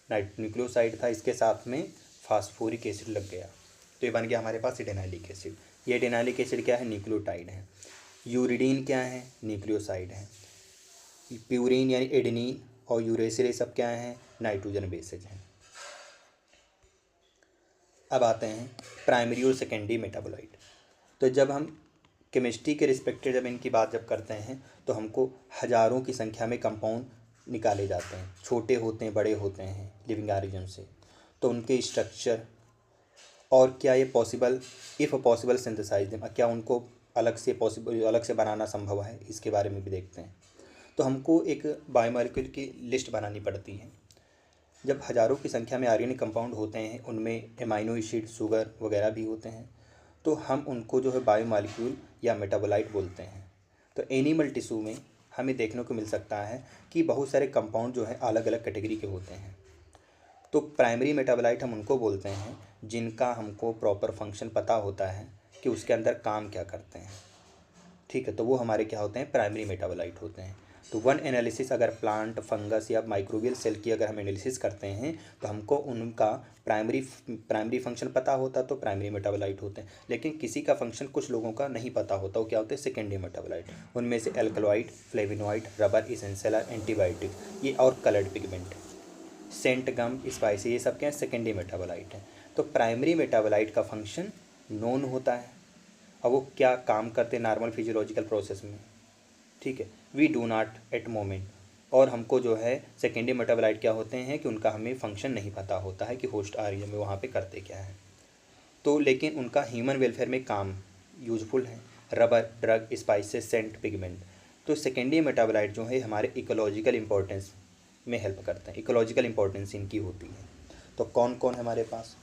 न्यूक्लियोसाइड था, इसके साथ में फास्फोरिक एसिड लग गया, तो ये बन गया हमारे पास एडिनाइलिक एसिड। ये एडिनाइलिक एसिड क्या है, न्यूक्लियोटाइड है। यूरिडीन क्या है, न्यूक्लियोसाइड है। प्यूरिन यानी एडेनिन और यूरेसिल, ये सब क्या है, नाइट्रोजन बेसेज हैं। अब आते हैं प्राइमरी और सेकेंडरी मेटाबोलाइट। तो जब हम केमिस्ट्री के रिस्पेक्टेड जब इनकी बात जब करते हैं तो हमको हज़ारों की संख्या में कंपाउंड निकाले जाते हैं, छोटे होते हैं बड़े होते हैं लिविंग ऑर्गेनिज्म से। तो उनके स्ट्रक्चर और क्या ये possible, if possible synthesize them, क्या उनको अलग से बनाना संभव है, इसके बारे में भी देखते हैं। तो हमको एक बायोमॉलिक्यूल की लिस्ट बनानी पड़ती है। जब हज़ारों की संख्या में ऑर्गेनिक कंपाउंड होते हैं, उनमें एमाइनो एसिड, शुगर वगैरह भी होते हैं, तो हम उनको जो है बायोमॉलिक्यूल या मेटाबोलाइट बोलते हैं। तो एनिमल टिश्यू में हमें देखने को मिल सकता है कि बहुत सारे कंपाउंड जो है अलग अलग कैटेगरी के होते हैं। तो प्राइमरी मेटाबोलाइट हम उनको बोलते हैं जिनका हमको प्रॉपर फंक्शन पता होता है कि उसके अंदर काम क्या करते हैं। ठीक है, तो वो हमारे क्या होते हैं, प्राइमरी मेटाबोलाइट होते हैं। तो वन एनालिसिस, अगर प्लांट, फंगस या माइक्रोबियल सेल की अगर हम एनालिसिस करते हैं तो हमको उनका प्राइमरी फंक्शन पता होता तो प्राइमरी मेटाबोलाइट होते हैं। लेकिन किसी का फंक्शन कुछ लोगों का नहीं पता होता, वो क्या होते हैं, सेकेंडरी मेटाबोलाइट। उनमें से alkaloid, flavonoid, rubber, essential, antibiotic, ये और कलर्ड पिगमेंट, सेंट, गम, स्पाइसी, ये सब क्या है, सेकेंडरी मेटाबोलाइट है। तो प्राइमरी मेटाबोलाइट का फंक्शन नोन होता है। अब वो क्या काम करते हैं नॉर्मल फिजियोलॉजिकल प्रोसेस में, ठीक है, we do not at moment. और हमको जो है सेकेंडरी मेटाबोलाइट क्या होते हैं कि उनका हमें फंक्शन नहीं पता होता है कि होस्ट आर्गेनिज्म में वहाँ पे करते क्या है। तो लेकिन उनका ह्यूमन वेलफेयर में काम यूजफुल है। Rubber, drug, spices, scent, pigment. तो सेकेंडरी मेटाबोलाइट जो है हमारे इकोलॉजिकल इंपॉर्टेंस में हेल्प करते हैं, इकोलॉजिकल इंपॉर्टेंस इनकी होती है। तो कौन कौन है हमारे पास,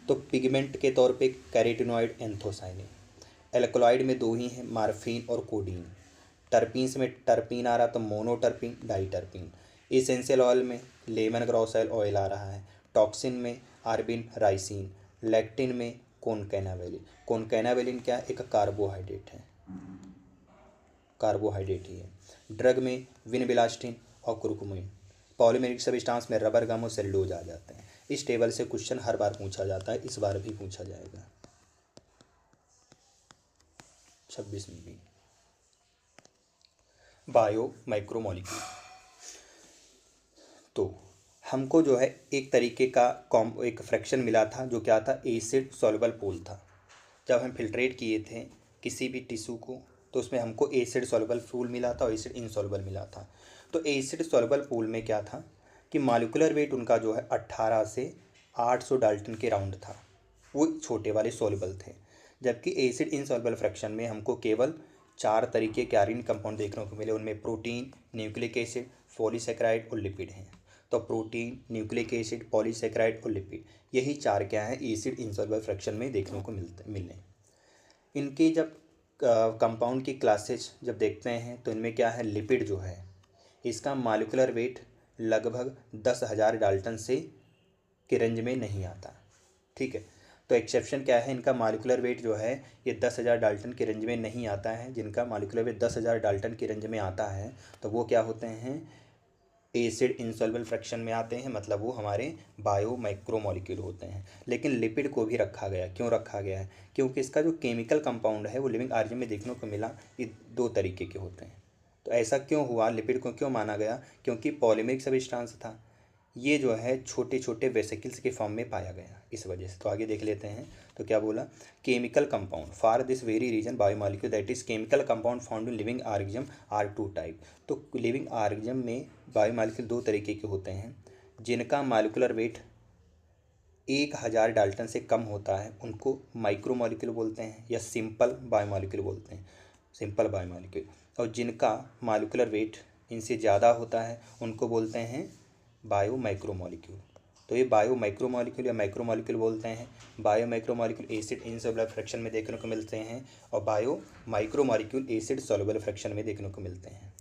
तो पिगमेंट के तौर पे कैरोटीनॉइड, एंथोसाइनिन। एल्कलॉइड में दो ही हैं, मार्फिन और कोडीन। टर्पीन्स में टर्पीन आ रहा तो मोनोटर्पीन, डाईटर्पीन। इसेंशियल ऑयल में लेमन ग्रास ऑयल आ रहा है। टॉक्सिन में आर्बिन, राइसिन। लैक्टिन में कोनकैनावेलिन। कोनकैनावेलिन क्या है, एक कार्बोहाइड्रेट है, कार्बोहाइड्रेट ही है। ड्रग में विनबिलास्टिन और कुर्कुमिन। पॉलीमेरिक सब्सटेंस में रबर, गम और सेलुलोज आ जाते हैं। इस टेबल से क्वेश्चन हर बार पूछा जाता है, इस बार भी पूछा जाएगा 26 में भी। बायो माइक्रोमोलिक्यूल, तो हमको जो है एक तरीके का एक फ्रैक्शन मिला था जो क्या था, एसिड सॉल्युबल पूल था। जब हम फिल्ट्रेट किए थे किसी भी टिश्यू को तो उसमें हमको एसिड सॉल्युबल पूल मिला था और एसिड इनसॉल्युबल मिला था। तो एसिड सॉल्युबल पूल में क्या था कि मॉलिक्यूलर वेट उनका जो है 18 से 800 डाल्टन के राउंड था, वो छोटे वाले सॉल्युबल थे। जबकि एसिड इनसॉल्युबल फ्रैक्शन में हमको केवल 4 तरीके के आर्गेनिक कंपाउंड देखने को मिले, उनमें प्रोटीन, न्यूक्लिक एसिड, पॉलीसेकेराइड और लिपिड हैं। तो प्रोटीन, न्यूक्लिक एसिड, पॉलीसेकेराइड और लिपिड, यही 4 क्या है, एसिड इनसॉल्युबल फ्रैक्शन में देखने को मिले। इनकी जब कंपाउंड की क्लासेज जब देखते हैं तो इनमें क्या है, लिपिड जो है इसका मॉलिक्यूलर वेट लगभग 10,000 डाल्टन से के रेंज में नहीं आता। ठीक है, तो एक्सेप्शन क्या है, इनका मॉलिक्यूलर वेट जो है ये 10,000 डाल्टन के रेंज में नहीं आता है। जिनका मॉलिक्यूलर वेट 10,000 डाल्टन के रेंज में आता है तो वो क्या होते हैं, एसिड इनसॉल्युबल फ्रैक्शन में आते हैं, मतलब वो हमारे बायो माइक्रोमोलिक्यूल होते हैं। लेकिन लिपिड को भी रखा गया, क्यों रखा गया है, क्योंकि इसका जो केमिकल कंपाउंड है वो लिविंग ऑर्गेनिज्म में देखने को मिला, ये 2 तरीके के होते हैं। तो ऐसा क्यों हुआ, लिपिड को क्यों माना गया, क्योंकि पॉलीमेरिक सब्सटेंस था, ये जो है छोटे छोटे वेसिकल्स के फॉर्म में पाया गया, इस वजह से। तो आगे देख लेते हैं, तो क्या बोला, chemical compound for this very reason biomolecule that is chemical compound found in living organism are 2 type. तो लिविंग ऑर्गेनिज्म में बायोमॉलिक्यूल 2 तरीके के होते हैं, जिनका मॉलिक्यूलर वेट 1,000 डाल्टन से कम होता है उनको माइक्रोमॉलिक्यूल बोलते हैं या सिंपल बायोमॉलिक्यूल बोलते हैं, सिंपल बायोमॉलिक्यूल। और जिनका मॉलिक्यूलर वेट इनसे ज़्यादा होता है उनको बोलते हैं बायो माइक्रोमोलिक्यूल। तो ये बायो माइक्रोमॉलिक्यूल या माइक्रोमॉलिक्यूल बोलते हैं। बायो माइक्रोमॉलिक्यूल एसिड इनसॉल्युबल फ्रैक्शन में देखने को मिलते हैं और बायो माइक्रोमॉलिक्यूल एसिड सॉल्युबल फ्रैक्शन में देखने को मिलते हैं।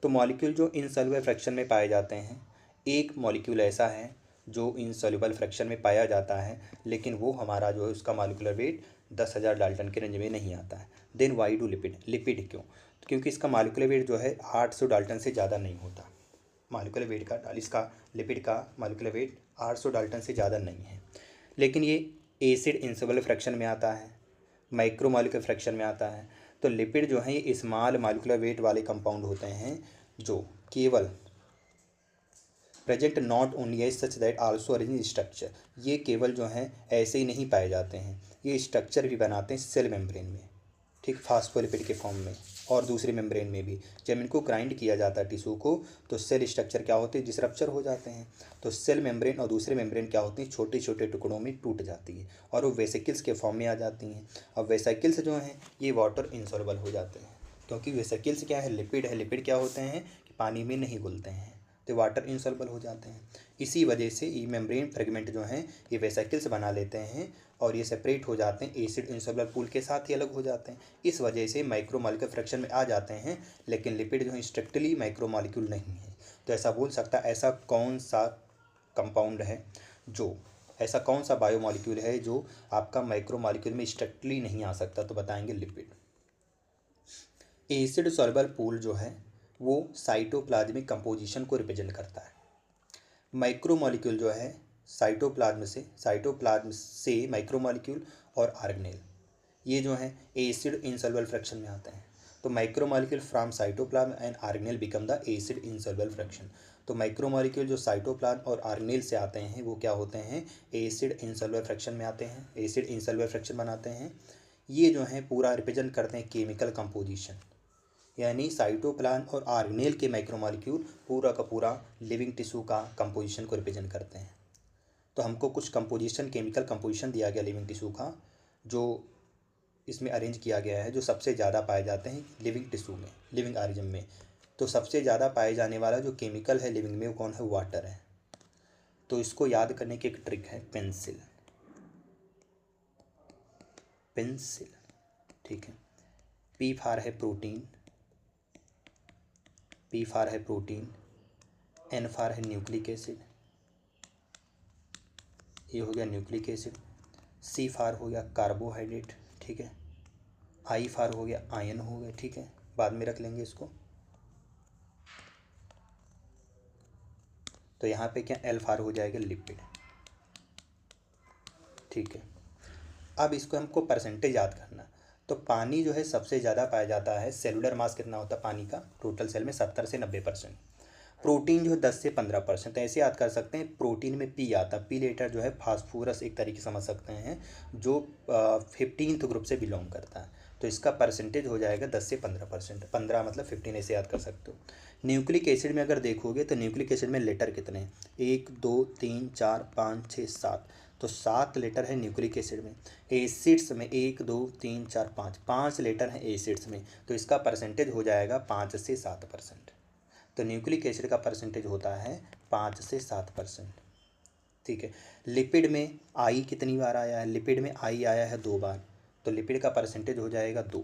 तो मॉलिक्यूल जो इनसॉल्युबल फ्रैक्शन में पाए जाते हैं, एक मॉलिक्यूल ऐसा है जो इनसॉल्युबल फ्रैक्शन में पाया जाता है, लेकिन वो हमारा जो है उसका मॉलिक्यूलर वेट 10,000 डाल्टन के रेंज में नहीं आता है। Then why do lipid, lipid क्यों? क्योंकि इसका मॉलिक्यूलर वेट जो है 800 डाल्टन से ज़्यादा नहीं होता। मॉलिक्यूलर वेट का, इसका लिपिड का मॉलिक्यूलर वेट 800 डाल्टन से ज़्यादा नहीं है, लेकिन ये एसिड इनसॉल्युबल फ्रैक्शन में आता है, माइक्रोमॉलिक्यूलर फ्रैक्शन में आता है। तो लिपिड जो है ये स्मॉल मॉलिक्यूलर वेट वाले कंपाउंड होते हैं जो केवल present not only as such that also origin structure, ये केवल जो हैं ऐसे ही नहीं पाए जाते हैं, ये स्ट्रक्चर भी बनाते हैं सेल मेम्ब्रेन में, ठीक, फास्फोलिपिड के फॉर्म में और दूसरे मेम्ब्रेन में भी। जब इनको ग्राइंड किया जाता है टिश्यू को तो सेल स्ट्रक्चर क्या होते हैं, डिसरप्चर हो जाते हैं। तो सेल मेम्ब्रेन और दूसरे मेम्ब्रेन क्या होती हैं, छोटे छोटे टुकड़ों में टूट जाती है और वो वेसिकल्स के फॉर्म में आ जाती हैं। अब वेसिकल्स जो हैं ये वाटर इनसॉल्युबल हो जाते हैं, क्योंकि वेसिकल्स क्या है, लिपिड है। लिपिड क्या होते हैं कि पानी में नहीं घुलते हैं, तो वाटर इनसॉल्युबल हो जाते हैं। इसी वजह से ये मेम्ब्रेन फ्रेगमेंट जो हैं ये वेसिकल्स बना लेते हैं और ये सेपरेट हो जाते हैं, एसिड इनसॉल्युबल पूल के साथ ही अलग हो जाते हैं। इस वजह से माइक्रोमॉलिक्यूल फ्रैक्शन में आ जाते हैं, लेकिन लिपिड जो है स्ट्रिक्टली माइक्रोमॉलिक्यूल नहीं है। तो ऐसा बोल सकता है ऐसा कौन सा कंपाउंड है जो, ऐसा कौन सा बायोमॉलिक्यूल है जो आपका माइक्रोमॉलिक्यूल में स्ट्रिक्टली नहीं आ सकता, तो बताएंगे लिपिड। एसिड सॉल्युबल पूल जो है वो साइटोप्लाज्मिक कंपोजिशन को रिप्रेजेंट करता है। माइक्रोमॉलिक्यूल जो है साइटोप्लाज्म से माइक्रोमॉलिक्यूल और ऑर्गेनेल, ये जो हैं एसिड इनसॉल्युबल फ्रैक्शन में आते हैं। तो micromolecule from cytoplasm and organelle become the acid insoluble fraction. तो माइक्रोमॉलिक्यूल जो साइटोप्लाज्म और ऑर्गेनेल से आते हैं वो क्या होते हैं, एसिड इनसॉल्युबल फ्रैक्शन में आते हैं, एसिड इनसॉल्युबल फ्रैक्शन बनाते हैं। ये जो हैं पूरा रिप्रेजेंट करते हैं केमिकल कंपोजिशन, यानी साइटोप्लाज्म और ऑर्गेनेल के माइक्रोमॉलिक्यूल पूरा का पूरा लिविंग टिश्यू का कंपोजिशन को रिप्रेजेंट करते हैं। तो हमको कुछ कंपोजिशन, केमिकल कंपोजिशन दिया गया लिविंग टिश्यू का, जो इसमें अरेंज किया गया है, जो सबसे ज़्यादा पाए जाते हैं लिविंग टिश्यू में, लिविंग ऑर्गेनिज्म में। तो सबसे ज़्यादा पाए जाने वाला जो केमिकल है लिविंग में वो कौन है, वाटर है। तो इसको याद करने की एक ट्रिक है, पेंसिल, पेंसिल, ठीक है। पी फॉर है प्रोटीन, पी फॉर है प्रोटीन, एन फॉर है न्यूक्लिक एसिड, ये हो गया न्यूक्लिक एसिड। सी फॉर हो गया कार्बोहाइड्रेट, ठीक है। आई फॉर हो गया आयन हो गया, ठीक है, बाद में रख लेंगे इसको। तो यहाँ पे क्या एल फॉर हो जाएगा लिपिड, ठीक है। अब इसको हमको परसेंटेज याद करना। तो पानी जो है सबसे ज़्यादा पाया जाता है, सेलुलर मास कितना होता है पानी का टोटल सेल में, 70 से 90%। प्रोटीन जो है 10 से 15%। ऐसे याद कर सकते हैं, प्रोटीन में पी आता है, पी लेटर जो है फास्फोरस एक तरीके समझ सकते हैं, जो 15th ग्रुप से बिलोंग करता है। तो इसका परसेंटेज हो जाएगा 10 से 15%, 15 मतलब 15 ऐसे याद कर सकते हो। न्यूक्लिक एसिड में अगर देखोगे तो न्यूक्लिक एसिड में लेटर कितने हैं, 1 2 3 4 5 6 7, तो 7 लेटर है न्यूक्लिक एसिड में। एसिड्स में 1 2 3 4 5, 5 लेटर हैं एसिड्स में, तो इसका परसेंटेज हो जाएगा 5 से 7%। तो न्यूक्लिक एसिड का परसेंटेज होता है 5 से 7%, ठीक है। लिपिड में आई कितनी बार आया है, लिपिड में आई आया है 2 बार, तो लिपिड का परसेंटेज हो जाएगा 2।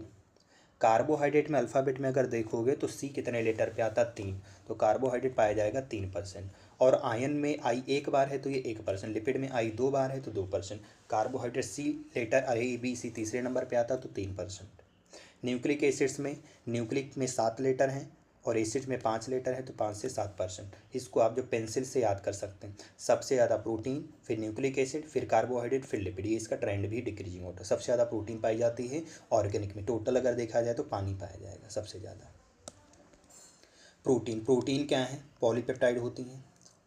कार्बोहाइड्रेट में अल्फ़ाबेट में अगर देखोगे तो सी कितने लेटर पे आता है, 3, तो कार्बोहाइड्रेट पाया जाएगा 3%। और आयन में आई 1 बार है तो ये 1%, लिपिड में आई 2 बार है तो 2%। Carbohydrate C letter A B C तीसरे नंबर पे आता तो 3%। न्यूक्लिक एसिड्स में, न्यूक्लिक में 7 लेटर हैं और एसिड्स में 5 लेटर है तो 5 से 7%। इसको आप जो पेंसिल से याद कर सकते हैं, सबसे ज़्यादा प्रोटीन, फिर न्यूक्लिक एसिड, फिर कार्बोहाइड्रेट, फिर लिपिड। ये इसका ट्रेंड भी डिक्रीजिंग होता है। सबसे ज़्यादा प्रोटीन पाई जाती है ऑर्गेनिक में, टोटल अगर देखा जाए तो पानी पाया जाएगा सबसे ज़्यादा। प्रोटीन, प्रोटीन क्या है, पॉलीपेप्टाइड होती हैं,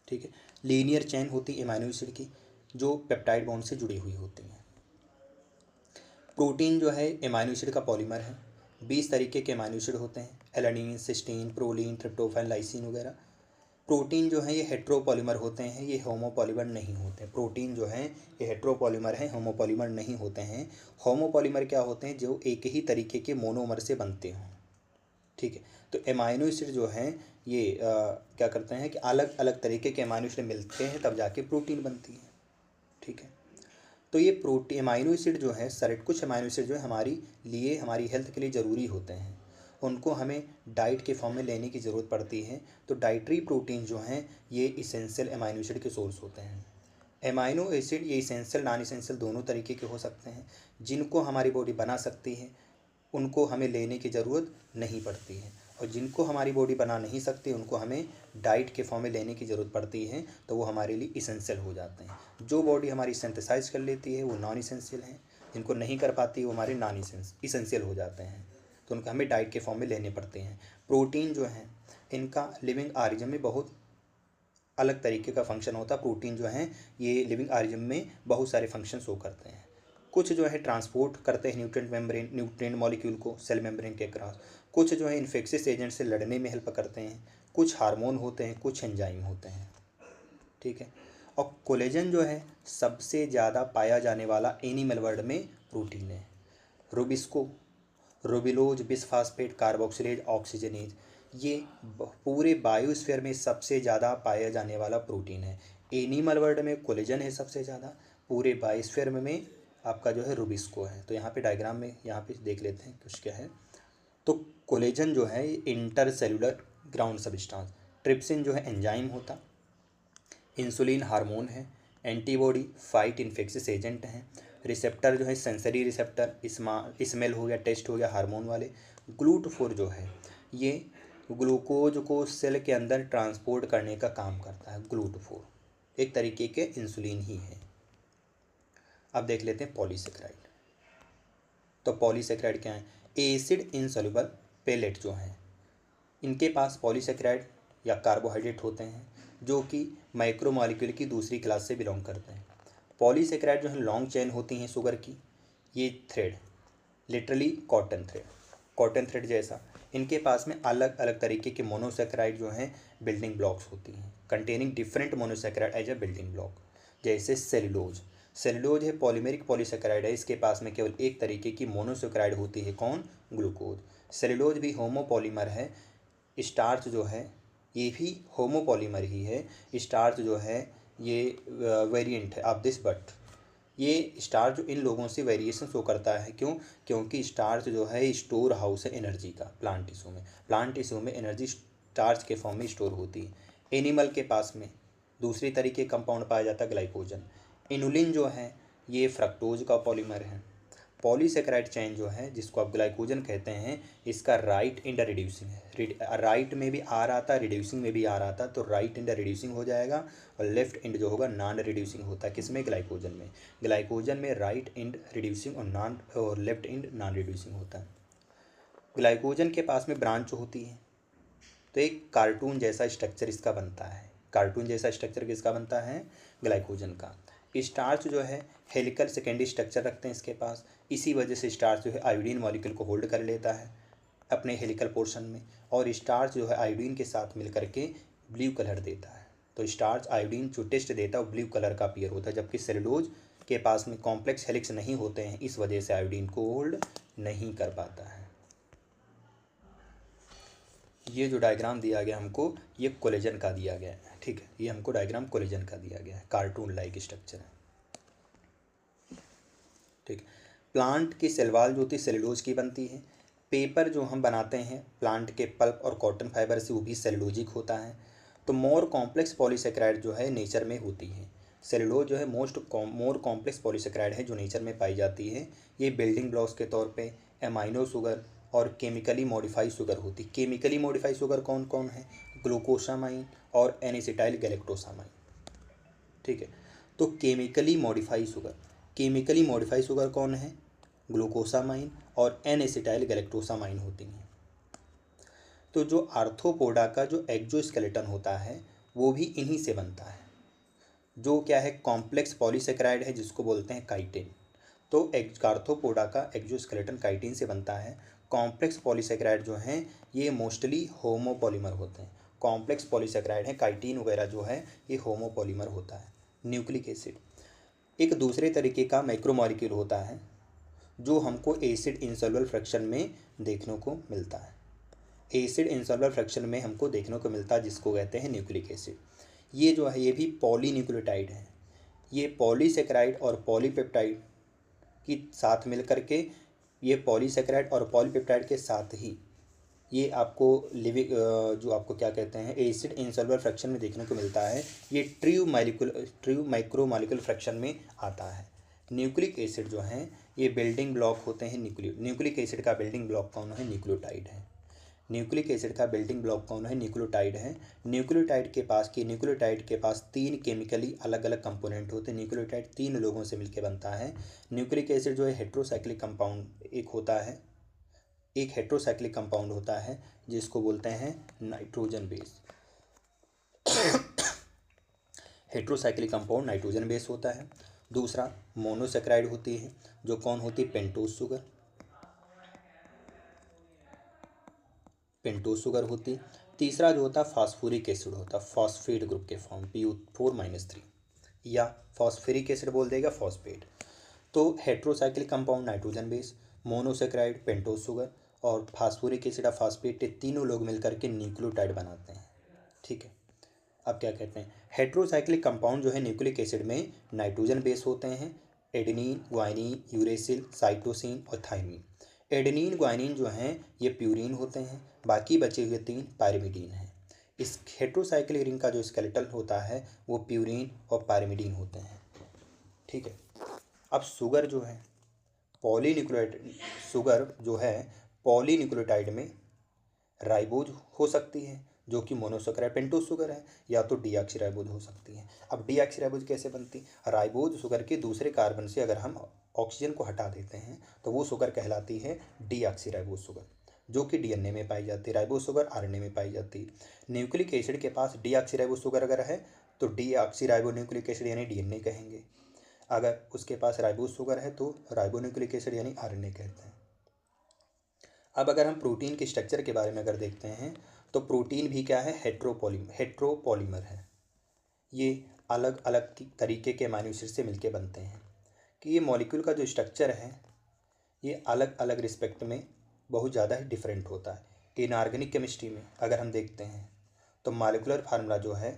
ठीक है। लीनियर चेन होती है एमाइनो एसिड की, जो पेप्टाइड बॉन्ड से जुड़ी हुई होती हैं। प्रोटीन जो है एमाइनो एसिड का पॉलीमर है। 20 तरीके के एमाइनो एसिड होते हैं, alanine, cysteine, proline, tryptophan, lysine वगैरह। प्रोटीन जो है ये हेट्रोपॉलीमर होते हैं, ये होमोपॉलीमर नहीं होते। प्रोटीन जो है ये हेट्रोपॉलीमर हैं, होमोपॉलीमर नहीं होते हैं। होमोपॉलीमर क्या होते हैं, जो एक ही तरीके के मोनोमर से बनते हों, ठीक है। तो एमाइनो एसिड जो हैं ये क्या करते हैं कि अलग अलग तरीके के एमाइनो एसिड मिलते हैं तब जाके प्रोटीन बनती है। ठीक है। तो ये प्रोटीन एमाइनो एसिड जो है कुछ एमाइनो एसिड जो है हमारी हेल्थ के लिए ज़रूरी होते हैं, उनको हमें डाइट के फॉर्म में लेने की ज़रूरत पड़ती है। तो डाइटरी प्रोटीन जो हैं ये इसेंशियल एमाइनो एसिड के सोर्स होते हैं। एमाइनो एसिड ये इसेंशियल नॉन इसेंशियल दोनों तरीके के हो सकते हैं। जिनको हमारी बॉडी बना सकती है उनको हमें लेने की ज़रूरत नहीं पड़ती है, और जिनको हमारी बॉडी बना नहीं सकती उनको हमें डाइट के फॉर्म में लेने की ज़रूरत पड़ती है, तो वो हमारे लिए इसेंशियल हो जाते हैं। जो बॉडी हमारी सिंथेसाइज कर लेती है वो नॉन इसेंशियल हैं, जिनको नहीं कर पाती वो हमारे नॉन इसेंशियल हो जाते हैं, तो उनको हमें डाइट के फॉर्म में लेने पड़ते हैं। प्रोटीन जो हैं इनका लिविंग ऑर्गेनिज्म में बहुत अलग तरीके का फंक्शन होता है। प्रोटीन जो हैं ये लिविंग ऑर्गेनिज्म में बहुत सारे फंक्शन शो करते हैं। कुछ जो है ट्रांसपोर्ट करते हैं न्यूट्रिएंट मॉलिक्यूल को सेल मेम्ब्रेन के क्रॉस। कुछ जो है इन्फेक्शियस एजेंट से लड़ने में हेल्प करते हैं। कुछ हार्मोन होते हैं, कुछ एंजाइम होते हैं। ठीक है। और कोलेजन जो है सबसे ज़्यादा पाया जाने वाला एनिमल वर्ल्ड में प्रोटीन है। रूबिस्को, रूबिलोज, बिसफास्फेट, कार्बोक्सिलेज, ऑक्सीजनेज, ये पूरे बायोस्फीयर में सबसे ज़्यादा पाया जाने वाला प्रोटीन है। एनिमल वर्ल्ड में कोलेजन है सबसे ज़्यादा, पूरे बायोस्फीयर में आपका जो है रूबिस्को है। तो यहाँ पे डायग्राम में यहाँ पे देख लेते हैं कुछ क्या है। तो कोलेजन जो है inter cellular ground substance, trypsin जो है एंजाइम होता, इंसुलिन हार्मोन है, एंटीबॉडी फाइट इन्फेक्शियस एजेंट हैं, रिसेप्टर जो है सेंसरी रिसेप्टर, स्मेल हो गया, टेस्ट हो गया हार्मोन वाले। ग्लूटाथोर जो है ये ग्लूकोज को सेल के अंदर ट्रांसपोर्ट करने का काम करता है। ग्लूटाथोर एक तरीके के इंसुलिन ही है। अब देख लेते हैं पॉलीसेकेराइड। तो पॉलीसेकेराइड क्या है? एसिड इनसॉल्युबल पेलेट जो हैं इनके पास पॉलीसेकेराइड या कार्बोहाइड्रेट होते हैं जो कि माइक्रोमॉलिक्यूल की दूसरी क्लास से बिलोंग करते हैं। पॉलीसेकेराइड जो है लॉन्ग चेन होती हैं शुगर की, ये थ्रेड लिटरली कॉटन थ्रेड जैसा। इनके पास में अलग अलग तरीके के मोनोसेकेराइड जो हैं बिल्डिंग ब्लॉक्स होती हैं, containing different monosaccharide as a building block. जैसे सेलुलोज है पॉलीमेरिक पॉलीसेकेराइड है, इसके पास में केवल एक तरीके की मोनोसेकेराइड होती है, कौन? ग्लूकोज। सेलुलोज भी होमोपॉलीमर है। स्टार्च जो है ये भी होमोपॉलीमर ही है। स्टार्च जो है ये वेरिएंट है ऑफ दिस, बट ये स्टार्च जो इन लोगों से वेरिएशन शो करता है। क्यों? क्योंकि स्टार्च जो है स्टोर हाउस है एनर्जी का प्लांट टिश्यू में एनर्जी स्टार्च के फॉर्म में स्टोर होती है। एनिमल के पास में दूसरी तरीके कंपाउंड पाया जाता है ग्लाइकोजन। इनुलिन जो है ये फ्रक्टोज का पॉलीमर है। पॉलीसेकेराइड चेन जो है जिसको आप ग्लाइकोजन कहते हैं, इसका राइट एंड रिड्यूसिंग है। राइट में भी आ रहा था, रिड्यूसिंग में भी आ रहा था, तो राइट एंड रिड्यूसिंग हो जाएगा, और लेफ्ट एंड जो होगा नॉन रिड्यूसिंग होता है। किसमें? ग्लाइकोजन में राइट एंड रिड्यूसिंग और लेफ्ट एंड नॉन रिड्यूसिंग होता है। ग्लाइकोजन के पास में ब्रांच होती है, तो एक कार्टून जैसा स्ट्रक्चर इसका बनता है। कार्टून जैसा स्ट्रक्चर किसका बनता है? ग्लाइकोजन का। स्टार्च जो है हेलिकल सेकेंडरी स्ट्रक्चर रखते हैं इसके पास, इसी वजह से स्टार्च जो है आयोडीन मॉलिक्यूल को होल्ड कर लेता है अपने हेलिकल पोर्शन में, और स्टार्च जो है आयोडीन के साथ मिल करके ब्लू कलर देता है। तो स्टार्च आयोडीन जो टेस्ट देता है वो ब्लू कलर का अपीयर होता है, जबकि सेलुलोज के पास में कॉम्प्लेक्स हेलिक्स नहीं होते हैं, इस वजह से आयोडीन को होल्ड नहीं कर पाता है। ये जो डायग्राम दिया गया हमको ये कोलेजन का दिया गया है। ठीक है, ये हमको डायग्राम कोलेजन का दिया गया है, कार्टून लाइक स्ट्रक्चर है। ठीक। प्लांट की सेल वॉल जो होती है सेलुलोज की बनती है। पेपर जो हम बनाते हैं प्लांट के पल्प और कॉटन फाइबर से वो भी सेलुलोजिक होता है। तो मोर कॉम्प्लेक्स पॉलीसेकेराइड जो है नेचर में होती है। सेलुलोज जो है मोर कॉम्प्लेक्स पॉलीसेकेराइड है जो नेचर में पाई जाती है। ये बिल्डिंग ब्लॉक्स के तौर पे एमाइनो शुगर और केमिकली मॉडिफाइड शुगर होती है। केमिकली मॉडिफाइड शुगर कौन कौन है? ग्लूकोसामाइन और एनिसिटाइल गैलेक्टोसामाइन। ठीक है। तो केमिकली मॉडिफाइड शुगर कौन है? ग्लूकोसामाइन और एन-एसिटाइल गैलेक्टोसामाइन होती हैं। तो जो आर्थ्रोपोडा का जो एक्सोस्केलेटन होता है वो भी इन्हीं से बनता है, जो क्या है? कॉम्प्लेक्स पॉलीसेकेराइड है जिसको बोलते हैं काइटिन। तो आर्थ्रोपोडा का एक्सोस्केलेटन काइटिन से बनता है। कॉम्प्लेक्स पॉलीसेकेराइड जो हैं ये मोस्टली होमोपॉलीमर होते हैं। कॉम्प्लेक्स पॉलीसेकेराइड है काइटिन वगैरह जो है ये होमोपॉलीमर होता है। न्यूक्लिक एसिड एक दूसरे तरीके का मैक्रोमॉलिक्यूल होता है जो हमको एसिड इनसॉल्युबल फ्रैक्शन में देखने को मिलता है। एसिड इनसॉल्युबल फ्रैक्शन में हमको देखने को मिलता है, जिसको कहते हैं न्यूक्लिक एसिड। ये जो है ये भी पॉलीन्यूक्लियोटाइड है। ये पॉलीसेकेराइड और पॉलीपेप्टाइड की साथ मिल करके, ये पॉलीसेकेराइड और पॉलीपेप्टाइड के साथ ही ये आपको लिविंग जो आपको क्या कहते हैं एसिड इनसॉल्युबल फ्रैक्शन में देखने को मिलता है। ये ट्रू माइक्रो मॉलिक्यूल फ्रैक्शन में आता है। न्यूक्लिक एसिड जो हैं ये बिल्डिंग ब्लॉक होते हैं। न्यूक्लिक एसिड का बिल्डिंग ब्लॉक कौन है? न्यूक्लियोटाइड है। न्यूक्लिक एसिड का बिल्डिंग ब्लॉक कौन है? न्यूक्लियोटाइड है। न्यूक्लियोटाइड के पास 3 केमिकली अलग अलग कंपोनेंट होते हैं। न्यूक्लियोटाइड 3 लोगों से मिलकर बनता है। न्यूक्लिक एसिड जो है हेट्रोसाइक्लिक कंपाउंड एक हेट्रोसाइक्लिक कंपाउंड होता है जिसको बोलते हैं nitrogen base. Heterocyclic compound nitrogen base होता है। दूसरा मोनोसेक्राइड होती है, जो कौन होती है? पेंटोज शुगर होती है। तीसरा जो होता है फास्फोरिक एसिड होता है, फॉस्फेट ग्रुप के फॉर्म PU4-3, या फॉस्फेरिक एसिड बोल देगा, फॉस्फेट। तो heterocyclic compound nitrogen base, monosaccharide pentose sugar और फास्फोरिक एसिड या फास्फेट, तीनों लोग मिलकर के न्यूक्लियोटाइड बनाते हैं। ठीक है। अब क्या कहते हैं, हेट्रोसाइक्लिक कंपाउंड जो है न्यूक्लिक एसिड में नाइट्रोजन बेस होते हैं। एडेनिन, ग्वाइनिन, यूरेसिल, साइटोसिन और थाइमिन। एडेनिन ग्वाइनिन जो हैं ये प्यूरिन होते हैं, बाकी बचे हुए 3 पायरिमिडीन हैं। इस हेट्रोसाइक्लिक रिंग का जो स्केलेटल होता है वो प्यूरिन और पायरिमिडीन होते हैं। ठीक है। अब शुगर जो है पॉलीन्यूक्लियोटाइड में राइबोज हो सकती है, जो कि मोनोसेक्राइड पेंटोज शुगर है, या तो डीऑक्सीराइबोज हो सकती है। अब डीऑक्सीराइबोज कैसे बनती? राइबोज शुगर के दूसरे कार्बन से अगर हम ऑक्सीजन को हटा देते हैं तो वो शुगर कहलाती है डीऑक्सीराइबोज शुगर, जो कि डीएनए में पाई जाती है। राइबोज शुगर आरएनए में पाई जाती है। न्यूक्लिक एसिड के पास डीऑक्सीराइबोज शुगर अगर है तो डीऑक्सीराइबोन्यूक्लिक एसिड यानी डीएनए कहेंगे। अगर उसके पास राइबोज शुगर है तो राइबोन्यूक्लिक एसिड यानी आरएनए कहते हैं। अब अगर हम प्रोटीन के स्ट्रक्चर के बारे में अगर देखते हैं तो प्रोटीन भी क्या है? हेट्रोपॉलीमर है। ये अलग अलग तरीके के अमीनो एसिड से मिलके बनते हैं। कि ये मॉलिक्यूल का जो स्ट्रक्चर है ये अलग अलग रिस्पेक्ट में बहुत ज़्यादा ही डिफरेंट होता है। इनऑर्गेनिक केमिस्ट्री में अगर हम देखते हैं तो मॉलिक्यूलर फार्मूला जो है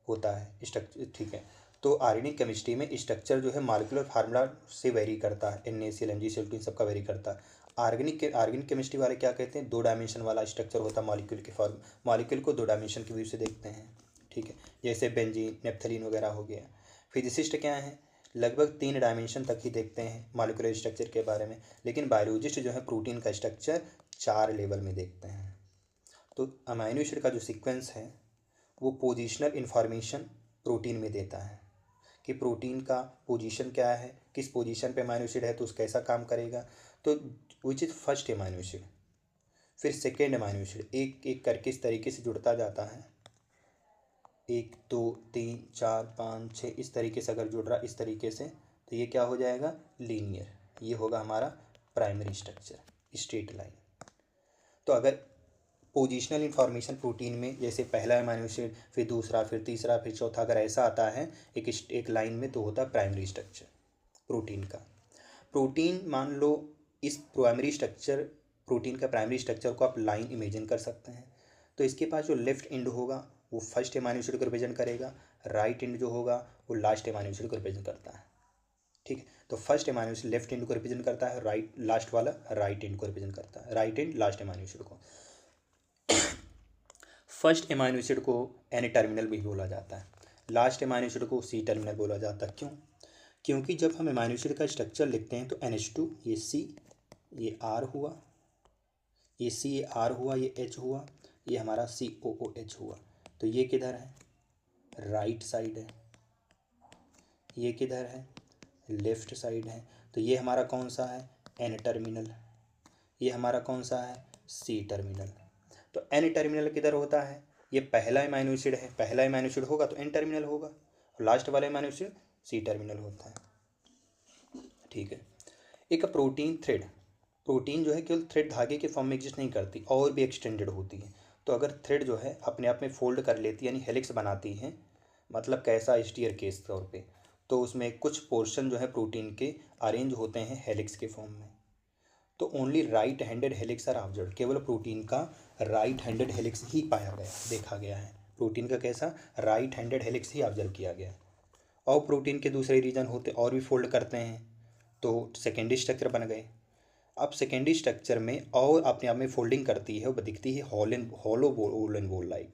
होता है स्ट्रक्चर। ठीक है। तो ऑर्गेनिक केमिस्ट्री में स्ट्रक्चर जो है मॉलिक्यूलर फार्मूला से वेरी करता है। NaCl MgCl2 इन सबका वेरी करता है। ऑर्गेनिक केमिस्ट्री वाले क्या कहते हैं? 2 डायमेंशन वाला स्ट्रक्चर होता है मॉलिक्यूल को 2 डायमेंशन की व्यू से देखते हैं। ठीक है। जैसे बेंजीन, नेप्थलीन वगैरह हो गया। फिजिसिस्ट क्या हैं? लगभग 3 डायमेंशन तक ही देखते हैं मॉलिक्यूलर स्ट्रक्चर के बारे में, लेकिन बायोलॉजिस्ट जो है प्रोटीन का स्ट्रक्चर 4 लेवल में देखते हैं। तो अमीनो एसिड का जो सीक्वेंस है वो पोजिशनल इन्फॉर्मेशन प्रोटीन में देता है कि प्रोटीन का पोजीशन क्या है, किस पोजीशन पे अमीनो एसिड है तो उसका कैसा काम करेगा। तो which is first amino acid, फिर सेकेंड अमीनो एसिड, एक एक करके इस तरीके से जुड़ता जाता है। 1 2 3 4 5 6 इस तरीके से अगर जुड़ रहा इस तरीके से तो ये क्या हो जाएगा? लीनियर। ये होगा हमारा प्राइमरी स्ट्रक्चर, स्ट्रेट लाइन। तो अगर पोजिशनल इन्फॉर्मेशन प्रोटीन में जैसे पहला अमीनो एसिड, फिर दूसरा, फिर तीसरा, फिर चौथा, अगर ऐसा आता है एक लाइन में तो होता है प्राइमरी स्ट्रक्चर प्रोटीन का। प्रोटीन मान लो इस प्रोटीन का प्राइमरी स्ट्रक्चर को आप लाइन इमेजिन कर सकते हैं। तो इसके पास जो लेफ्ट एंड होगा वो फर्स्ट अमीनो एसिड को रिप्रेजेंट करेगा, राइट एंड जो होगा वो लास्ट अमीनो एसिड को रिप्रेजेंट करता है। ठीक है। तो first amino acid left and को रिप्रेजेंट करता है, लास्ट वाला राइट एंड को रिप्रेजेंट करता है, right and last amino acid को। फर्स्ट अमीनो एसिड को N टर्मिनल भी बोला जाता है, लास्ट अमीनो एसिड को C टर्मिनल बोला जाता है। क्यों? क्योंकि जब हम अमीनो एसिड का स्ट्रक्चर लिखते हैं तो NH2 ये C, ये R हुआ, ये C, ये R हुआ, ये H हुआ, ये हमारा COOH हुआ। तो ये किधर है? राइट साइड है। ये किधर है? लेफ्ट साइड है। तो ये हमारा कौन सा है? N terminal. ये हमारा कौन सा है? C terminal. तो N टर्मिनल किधर होता है? ये पहला अमीनो एसिड है, पहला अमीनो एसिड होगा तो N टर्मिनल होगा, और लास्ट वाला अमीनो एसिड C टर्मिनल होता है। ठीक है। एक प्रोटीन जो है केवल थ्रेड धागे के फॉर्म में एग्जिस्ट नहीं करती, और भी एक्सटेंडेड होती है। तो अगर थ्रेड जो है अपने आप में फोल्ड कर लेती है यानी हेलिक्स बनाती है, मतलब कैसा स्टीयर केस तौर पे, तो उसमें कुछ पोर्शन जो है प्रोटीन के अरेंज होते हैं हेलिक्स के फॉर्म में। तो only right handed helix are observe, केवल प्रोटीन का राइट हैंडेड हेलिक्स ही पाया गया, देखा गया है। प्रोटीन का कैसा, राइट हैंडेड हेलिक्स ही ऑब्जर्व किया गया है। और प्रोटीन के दूसरे रीजन होते और भी फोल्ड करते हैं, तो सेकेंडरी स्ट्रक्चर बन गए। अब सेकेंडरी स्ट्रक्चर में और अपने आप में फोल्डिंग करती है, वो दिखती है hollow woollen ball like,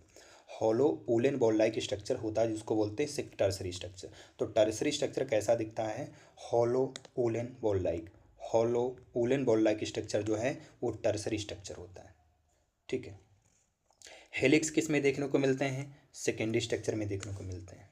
hollow woollen ball like structure होता है, जिसको बोलते हैं टर्सरी स्ट्रक्चर। तो टर्सरी स्ट्रक्चर कैसा दिखता है, hollow woollen ball like, hollow woollen ball like structure जो है वो टर्सरी स्ट्रक्चर होता है। ठीक है। हेलिक्स किस में देखने को मिलते हैं, सेकेंडरी स्ट्रक्चर में देखने को मिलते हैं।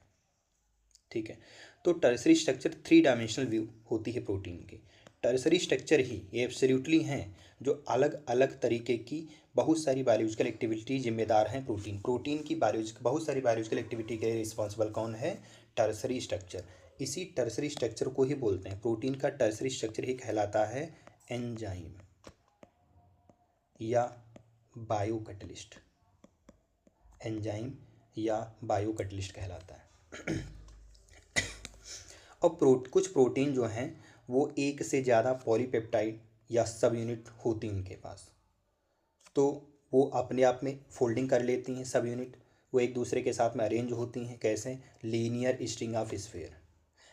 ठीक है। तो टर्सरी स्ट्रक्चर 3 डायमेंशनल व्यू होती है प्रोटीन की। टर्सरी स्ट्रक्चर ही ये एब्सोल्युटली हैं जो अलग अलग तरीके की बहुत सारी बायोलॉजिकल एक्टिविटी जिम्मेदार हैं। प्रोटीन की बहुत सारी बायोलॉजिकल एक्टिविटी के रिस्पॉन्सिबल कौन है, टर्सरी स्ट्रक्चर। इसी टर्सरी स्ट्रक्चर को ही बोलते हैं, प्रोटीन का टर्सरी स्ट्रक्चर ही कहलाता है एंजाइम या बायोकैटलिस्ट, एंजाइम या बायोकैटलिस्ट कहलाता है। और कुछ प्रोटीन जो हैं वो एक से ज़्यादा पॉलीपेप्टाइड या सब यूनिट होती हैं उनके पास, तो वो अपने आप में फोल्डिंग कर लेती हैं सब यूनिट, वो एक दूसरे के साथ में अरेंज होती हैं। कैसे, linear string of sphere,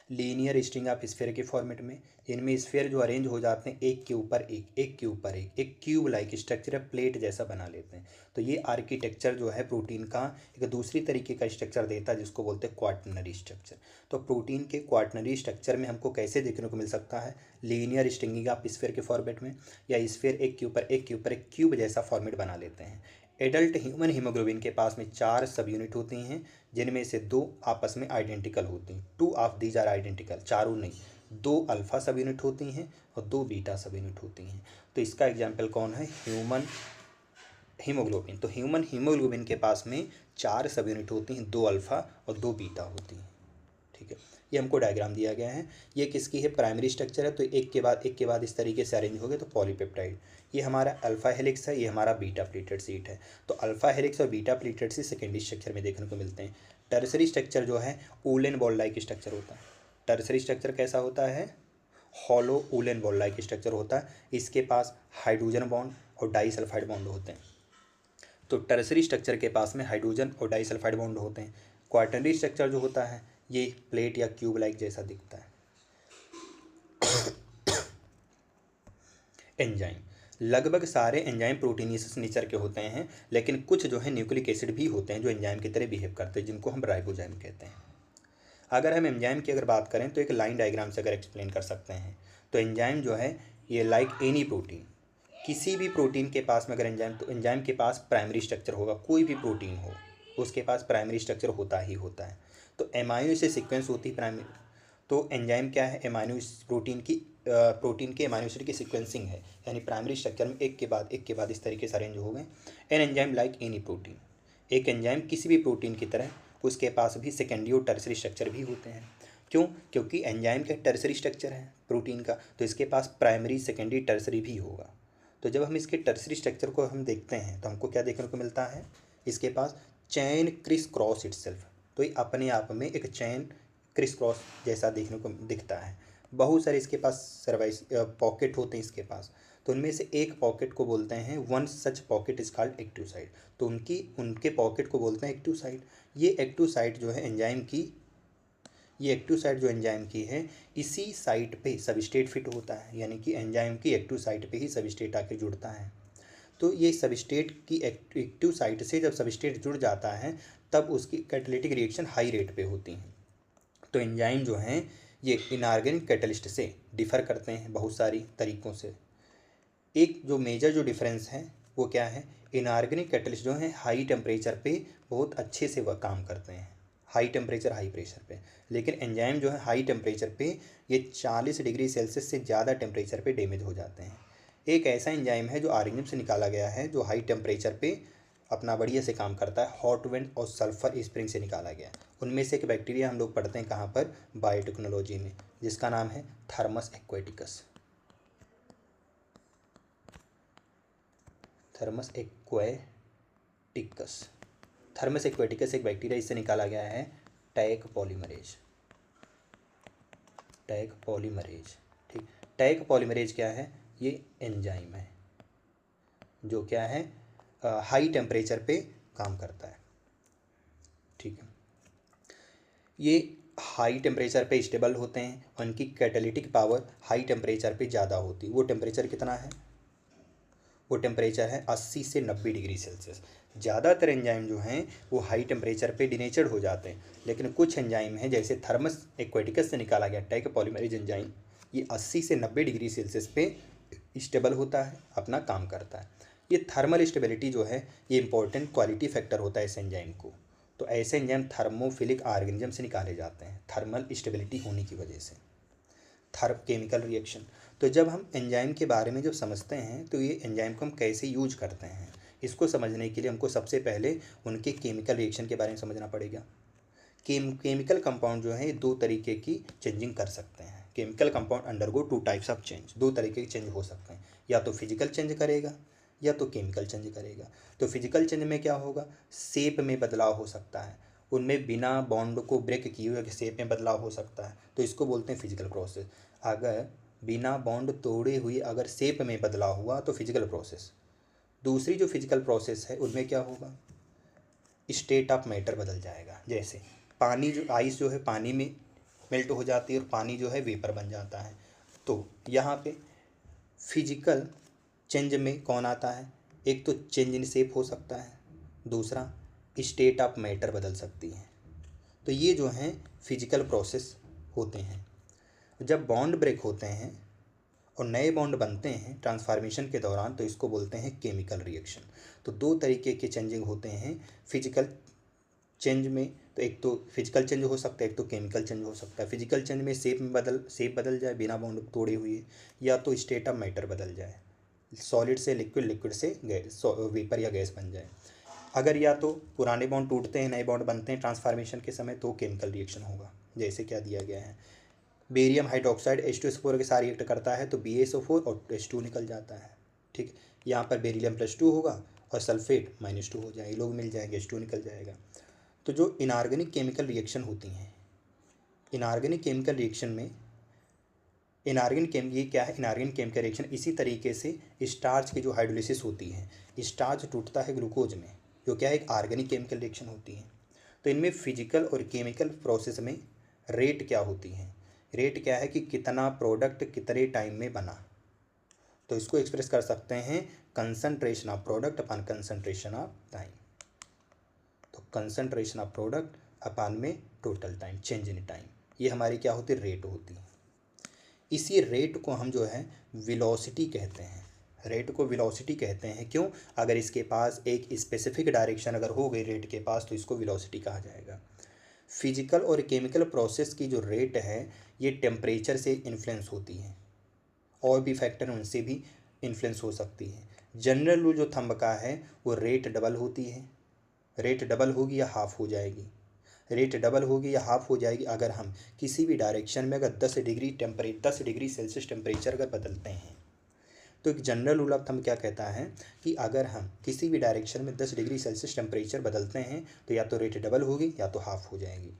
linear string of sphere के फॉर्मेट में। इनमें स्फीयर जो अरेंज हो जाते हैं एक के ऊपर एक, एक के ऊपर एक क्यूब लाइक स्ट्रक्चर, प्लेट जैसा बना लेते हैं। तो ये आर्किटेक्चर जो है प्रोटीन का एक दूसरी तरीके का स्ट्रक्चर देता है, जिसको बोलते हैं क्वाटरनरी स्ट्रक्चर। तो प्रोटीन के क्वाटरनरी स्ट्रक्चर में हमको कैसे देखने को मिल सकता है, लीनियर स्ट्रिंग ऑफ स्फीयर के फॉर्मेट में, या स्फीयर एक के ऊपर एक के ऊपर एक क्यूब जैसा फॉर्मेट बना लेते हैं। एडल्ट ह्यूमन हीमोग्लोबिन के पास में 4 सब यूनिट होती हैं, जिनमें से 2 आपस में आइडेंटिकल होती हैं। 2 ऑफ दीज आर आइडेंटिकल, चारों नहीं, 2 अल्फा सब यूनिट होती हैं और 2 बीटा सब यूनिट होती हैं। तो इसका एग्जाम्पल कौन है, ह्यूमन हीमोग्लोबिन। तो ह्यूमन हीमोग्लोबिन के पास में 4 सब यूनिट होती हैं, 2 अल्फा और 2 बीटा होती हैं। ठीक है, ये हमको डायग्राम दिया गया है। ये किसकी है, प्राइमरी स्ट्रक्चर है, तो एक के बाद इस तरीके से अरेंज हो गए तो पॉलीपेप्टाइड। ये हमारा अल्फा हेलिक्स है, ये हमारा बीटा प्लेटेड सीट है। तो अल्फा हेलिक्स और beta pleated seat secondary structure में देखने को मिलते हैं। टर्सरी स्ट्रक्चर जो है वूलन बॉल लाइक स्ट्रक्चर होता है। टर्सरी स्ट्रक्चर कैसा होता है, hollow woollen ball like structure होता है। इसके पास हाइड्रोजन बॉन्ड और डाइसल्फाइड बॉन्ड होते हैं। तो टर्सरी स्ट्रक्चर के पास में हाइड्रोजन और डाइसल्फाइड बॉन्ड होते हैं। क्वाटरनरी स्ट्रक्चर जो होता है ये प्लेट या क्यूब लाइक जैसा दिखता है। एंजाइम, लगभग सारे एंजाइम प्रोटीनियस नेचर के होते हैं, लेकिन कुछ जो है न्यूक्लिक एसिड भी होते हैं जो एंजाइम की तरह बिहेव करते हैं, जिनको हम राइबोजाइम कहते हैं। अगर हम एंजाइम की अगर बात करें तो एक लाइन डायग्राम से अगर एक्सप्लेन कर सकते हैं, तो एंजाइम जो है ये लाइक एनी प्रोटीन, किसी भी प्रोटीन के पास में अगर एंजाइम, तो एंजाइम के पास प्राइमरी स्ट्रक्चर होगा। कोई भी प्रोटीन हो उसके पास प्राइमरी स्ट्रक्चर होता ही होता है। तो एमाइनो एसिड सीक्वेंस होती है प्राइमरी। तो एंजाइम क्या है, प्रोटीन के एमाइनो एसिड की सीक्वेंसिंग है, यानी प्राइमरी स्ट्रक्चर में एक के बाद इस तरीके से अरेंज हो गए। An enzyme like any protein, एक एंजाइम किसी भी प्रोटीन की तरह उसके पास भी सेकेंडरी और टर्सरी स्ट्रक्चर भी होते हैं। क्यों, क्योंकि एंजाइम का टर्सरी स्ट्रक्चर है प्रोटीन का, तो इसके पास प्राइमरी सेकेंडरी टर्सरी भी होगा। तो जब हम इसके टर्सरी स्ट्रक्चर को हम देखते हैं तो हमको क्या देखने को मिलता है, इसके पास चैन क्रिस क्रॉस इटसेल्फ, तो ये अपने आप में एक चैन क्रिस क्रॉस जैसा देखने को दिखता है। बहुत सारे इसके पास पॉकेट होते हैं इसके पास, तो उनमें से एक पॉकेट को बोलते हैं, one such pocket is called active site. तो उनके पॉकेट को बोलते हैं एक्टिव साइट। ये एक्टिव साइट जो है एंजाइम की, ये एक्टिव साइट जो एंजाइम की है, इसी साइट पे सबस्ट्रेट फिट होता है, यानी कि एंजाइम की एक्टिव साइट पे ही सबस्ट्रेट आके जुड़ता है। तो ये सबस्ट्रेट की एक्टिव साइट से जब सबस्ट्रेट जुड़ जाता है तब उसकी कैटालिटिक रिएक्शन हाई रेट पे होती हैं। तो एंजाइम जो हैं ये इनऑर्गेनिक कैटलिस्ट से डिफ़र करते हैं बहुत सारी तरीक़ों से। एक जो मेजर जो डिफरेंस है वो क्या है, इनऑर्गेनिक कैटलिस्ट जो है हाई टेम्परेचर पे बहुत अच्छे से वह काम करते हैं, हाई टेम्परेचर हाई प्रेशर पे। लेकिन एंजाइम जो है हाई टेम्परेचर पे ये 40 डिग्री सेल्सियस से ज़्यादा टेम्परेचर पे डैमेज हो जाते हैं। एक ऐसा एंजाइम है जो ऑर्गेनिज्म से निकाला गया है, जो हाई टेम्परेचर पे अपना बढ़िया से काम करता है, हॉट विंड और सल्फर स्प्रिंग से निकाला गया। उनमें से एक बैक्टीरिया हम लोग पढ़ते हैं कहाँ पर, बायोटेक्नोलॉजी में, जिसका नाम है Thermus aquaticus. Thermus aquaticus, Thermus aquaticus एक बैक्टीरिया, इससे निकाला गया है टैग पॉलीमरेज, टैग पॉलीमरेज। ठीक, टैग पॉलीमरेज क्या है, ये एंजाइम है जो क्या है, हाई टेम्परेचर पे काम करता है। ठीक है, ये हाई टेम्परेचर पे स्टेबल होते हैं और इनकी कैटालिटिक पावर हाई टेम्परेचर पे ज़्यादा होती है। वो टेम्परेचर कितना है, वो टेम्परेचर है 80 से 90 डिग्री सेल्सियस। ज़्यादातर एंजाइम जो हैं वो हाई टेम्परेचर पे डिनेचर्ड हो जाते हैं, लेकिन कुछ एंजाइम हैं जैसे थर्मस एक्वेटिकस से निकाला गया टैक पॉलीमरेज एंजाइम, ये 80 से 90 डिग्री सेल्सियस पे स्टेबल होता है, अपना काम करता है। ये थर्मल स्टेबिलिटी जो है ये इंपॉर्टेंट क्वालिटी फैक्टर होता है इस एंजाइम को। तो ऐसे एंजाइम थर्मोफिलिक ऑर्गेनिज्म से निकाले जाते हैं थर्मल स्टेबिलिटी होने की वजह से। केमिकल रिएक्शन, तो जब हम एंजाइम के बारे में जब समझते हैं तो ये एंजाइम को हम कैसे यूज करते हैं, इसको समझने के लिए हमको सबसे पहले उनके केमिकल रिएक्शन के बारे में समझना पड़ेगा। केमिकल कंपाउंड जो है दो तरीके की चेंजिंग कर सकते हैं। Chemical compound undergo two types of change, दो तरीके के चेंज हो सकते हैं, या तो फिजिकल चेंज करेगा या तो केमिकल चेंज करेगा। तो फिजिकल चेंज में क्या होगा, शेप में बदलाव हो सकता है, उनमें बिना बॉन्ड को ब्रेक किए हुए शेप में बदलाव हो सकता है, तो इसको बोलते हैं फिजिकल प्रोसेस। अगर बिना बॉन्ड तोड़े हुए अगर शेप में बदलाव हुआ तो फिजिकल प्रोसेस। दूसरी जो फिजिकल प्रोसेस है उनमें क्या होगा, स्टेट ऑफ मैटर बदल जाएगा। जैसे पानी जो आइस जो है पानी में मेल्ट हो जाती है और पानी जो है वेपर बन जाता है। तो यहाँ पे फिजिकल चेंज में कौन आता है, एक तो चेंज इन शेप हो सकता है, दूसरा स्टेट ऑफ मैटर बदल सकती है। तो ये जो हैं फिजिकल प्रोसेस होते हैं। जब बॉन्ड ब्रेक होते हैं और नए बॉन्ड बनते हैं ट्रांसफॉर्मेशन के दौरान, तो इसको बोलते हैं केमिकल रिएक्शन। तो दो तरीके के चेंजिंग होते हैं फिजिकल चेंज में, तो एक तो फिजिकल चेंज हो सकता है, एक तो केमिकल चेंज हो सकता है। फिजिकल चेंज में शेप बदल जाए बिना बॉन्ड तोड़े हुए, या तो स्टेट ऑफ मैटर बदल जाए, सॉलिड से लिक्विड, लिक्विड से गैस, वेपर या गैस बन जाए। अगर या तो पुराने बॉन्ड टूटते हैं नए बॉन्ड बनते हैं ट्रांसफॉर्मेशन के समय, तो केमिकल रिएक्शन होगा। जैसे क्या दिया गया है, बेरियम हाइड्रोक्साइड H2SO4 के साथ रिएक्ट करता है तो BaSO4 और H2 निकल जाता है। ठीक, यहाँ पर बेरिलियम +2 होगा और सल्फेट -2 हो जाएगा, ये लोग मिल जाएंगे, H2 निकल जाएगा। तो जो इनऑर्गेनिक केमिकल रिएक्शन होती हैं, इनऑर्गेनिक केमिकल रिएक्शन में ये क्या है, इनऑर्गेनिक केमिकल रिएक्शन इसी तरीके से स्टार्च की जो हाइड्रोलिसिस होती है, स्टार्च टूटता है ग्लूकोज में, जो क्या है एक ऑर्गेनिक केमिकल रिएक्शन होती है। तो इनमें फिजिकल और केमिकल प्रोसेस में रेट क्या होती है, रेट क्या है कि कितना प्रोडक्ट कितने टाइम में बना, तो इसको एक्सप्रेस कर सकते हैं concentration of product upon concentration of time. तो कंसंट्रेशन ऑफ प्रोडक्ट अपॉन में total time, change in time, ये हमारी क्या होती है, रेट होती है। इसी रेट को हम जो है वेलोसिटी कहते हैं, रेट को वेलोसिटी कहते हैं। क्यों, अगर इसके पास एक स्पेसिफिक डायरेक्शन अगर हो गई रेट के पास तो इसको वेलोसिटी कहा जाएगा। फिजिकल और केमिकल प्रोसेस की जो रेट है ये टेम्परेचर से इन्फ्लुएंस होती है, और भी फैक्टर उनसे भी इन्फ्लुएंस हो सकती है। जनरल रूल जो थंब का है वो रेट डबल होती है, रेट डबल होगी या हाफ हो जाएगी, रेट डबल होगी या हाफ हो जाएगी अगर हम किसी भी डायरेक्शन में अगर 10 डिग्री सेल्सियस टेम्परेचर अगर बदलते हैं। तो एक जनरल रूल ऑफ थंब क्या कहता है कि अगर हम किसी भी डायरेक्शन में 10 डिग्री सेल्सियस टेम्परेचर बदलते हैं तो या तो रेट डबल होगी या तो हाफ हो जाएगी।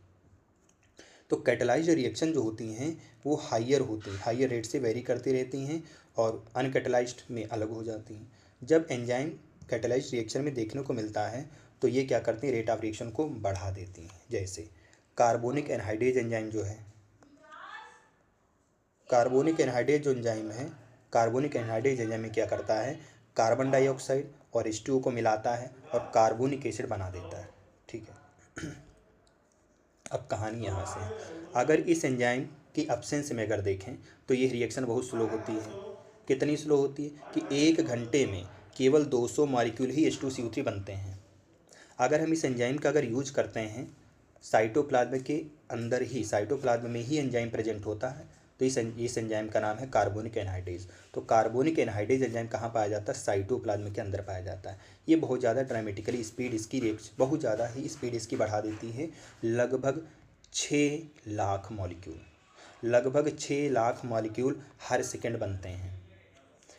तो कैटलाइज्ड रिएक्शन जो होती हैं वो हाइयर होती हैं, हाइयर रेट से वेरी करती रहती हैं और अनकैटलाइज्ड में अलग हो जाती हैं। जब एंजाइम कैटलाइज्ड रिएक्शन में देखने को मिलता है तो ये क्या करती हैं, रेट ऑफ रिएक्शन को बढ़ा देती हैं। जैसे कार्बोनिक एनहाइड्रेज एंजाइम जो है, कार्बोनिक एनहाइड्रेज जो एंजाइम है, कार्बोनिक एनहाइड्रेज एंजाइम में क्या करता है, कार्बन डाइऑक्साइड और H2O को मिलाता है और कार्बोनिक एसिड बना देता है। ठीक है, अब कहानी यहाँ से है। अगर इस एंजाइम की एब्सेंस में अगर देखें तो ये रिएक्शन बहुत स्लो होती है। कितनी स्लो होती है कि 1 घंटे में केवल 200 मॉलिक्यूल ही H2CO3 बनते हैं। अगर हम इस एंजाइम का अगर यूज करते हैं साइटोप्लाज्म के अंदर ही, साइटोप्लाज्म में ही एंजाइम प्रेजेंट होता है, तो इस एंजाइम का नाम है कार्बोनिक एनहाइड्रेज। तो कार्बोनिक एनहाइड्रेज एंजाइम कहाँ पाया जाता है, साइटोप्लाज्म के अंदर पाया जाता है। ये बहुत ज़्यादा ड्रामेटिकली स्पीड इसकी बहुत ज़्यादा ही स्पीड इसकी बढ़ा देती है, लगभग 6 लाख मॉलिक्यूल, लगभग 6 लाख मॉलिक्यूल हर सेकेंड बनते हैं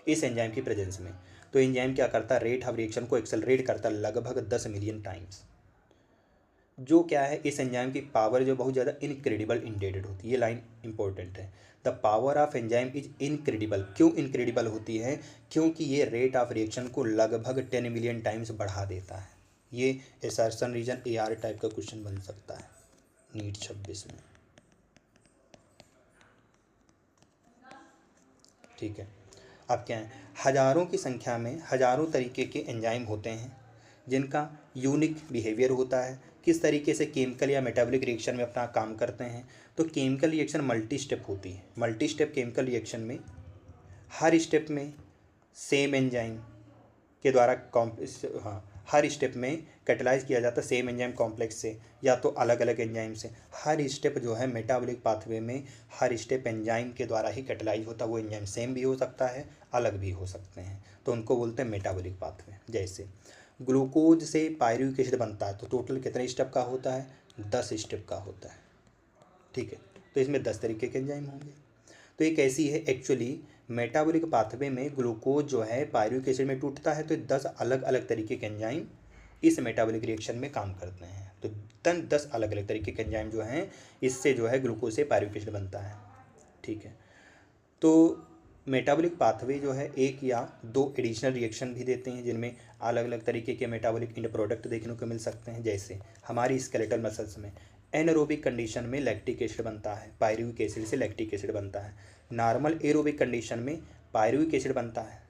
इस एंजाइम की प्रेजेंस में। तो एंजाइम क्या करता है, रेट ऑफ रिएक्शन को एक्सेलरेट करता है लगभग 10 मिलियन टाइम्स। जो क्या है, इस एंजाइम की पावर जो बहुत ज़्यादा इनक्रेडिबल इंडेडेड होती है। ये लाइन इंपॉर्टेंट है। The power of enzyme is incredible. क्यों इनक्रेडिबल होती है? क्योंकि ये रेट ऑफ रिएक्शन को लगभग 10 मिलियन टाइम्स बढ़ा देता है। ये एसर्शन रीजन AR टाइप का क्वेश्चन बन सकता है नीट 26 में। ठीक है, अब क्या है, हज़ारों की संख्या में हज़ारों तरीके के एंजाइम होते हैं जिनका यूनिक बिहेवियर होता है। किस तरीके से केमिकल या मेटाबॉलिक रिएक्शन में अपना काम करते हैं? तो केमिकल रिएक्शन मल्टी स्टेप होती है। मल्टी स्टेप केमिकल रिएक्शन में हर स्टेप में सेम एंजाइम के द्वारा हर स्टेप में कैटेलाइज किया जाता है सेम एंजाइम कॉम्प्लेक्स से या तो अलग अलग एंजाइम से। हर स्टेप जो है मेटाबॉलिक पाथवे में हर स्टेप एंजाइम के द्वारा ही कैटेलाइज होता है। वो एंजाइम सेम भी हो सकता है, अलग भी हो सकते हैं, तो उनको बोलते हैं मेटाबॉलिक पाथवे। जैसे ग्लूकोज से पायरुविक एसिड बनता है तो टोटल कितने स्टेप का होता है? 10 स्टेप का होता है। ठीक है, तो इसमें 10 तरीके के एंजाइम होंगे। तो ये कैसी है? एक्चुअली मेटाबॉलिक पाथवे में ग्लूकोज जो है पायरुविक एसिड में टूटता है तो 10 अलग अलग तरीके के एंजाइम इस मेटाबॉलिक रिएक्शन में काम करते हैं। तो 10 अलग अलग तरीके के एंजाइम जो हैं इससे जो है ग्लूकोज से पायरुविक एसिड बनता है। ठीक है, तो मेटाबॉलिक पाथवे जो है एक या दो एडिशनल रिएक्शन भी देते हैं जिनमें अलग अलग तरीके के मेटाबॉलिक इंड प्रोडक्ट देखने को मिल सकते हैं। जैसे हमारी स्केलेटल मसल्स में एनारोबिक कंडीशन में लैक्टिक एसिड बनता है, पायरुविक एसिड से लैक्टिक एसिड बनता है। नॉर्मल एरोबिक कंडीशन में पायरुविक एसिड बनता है।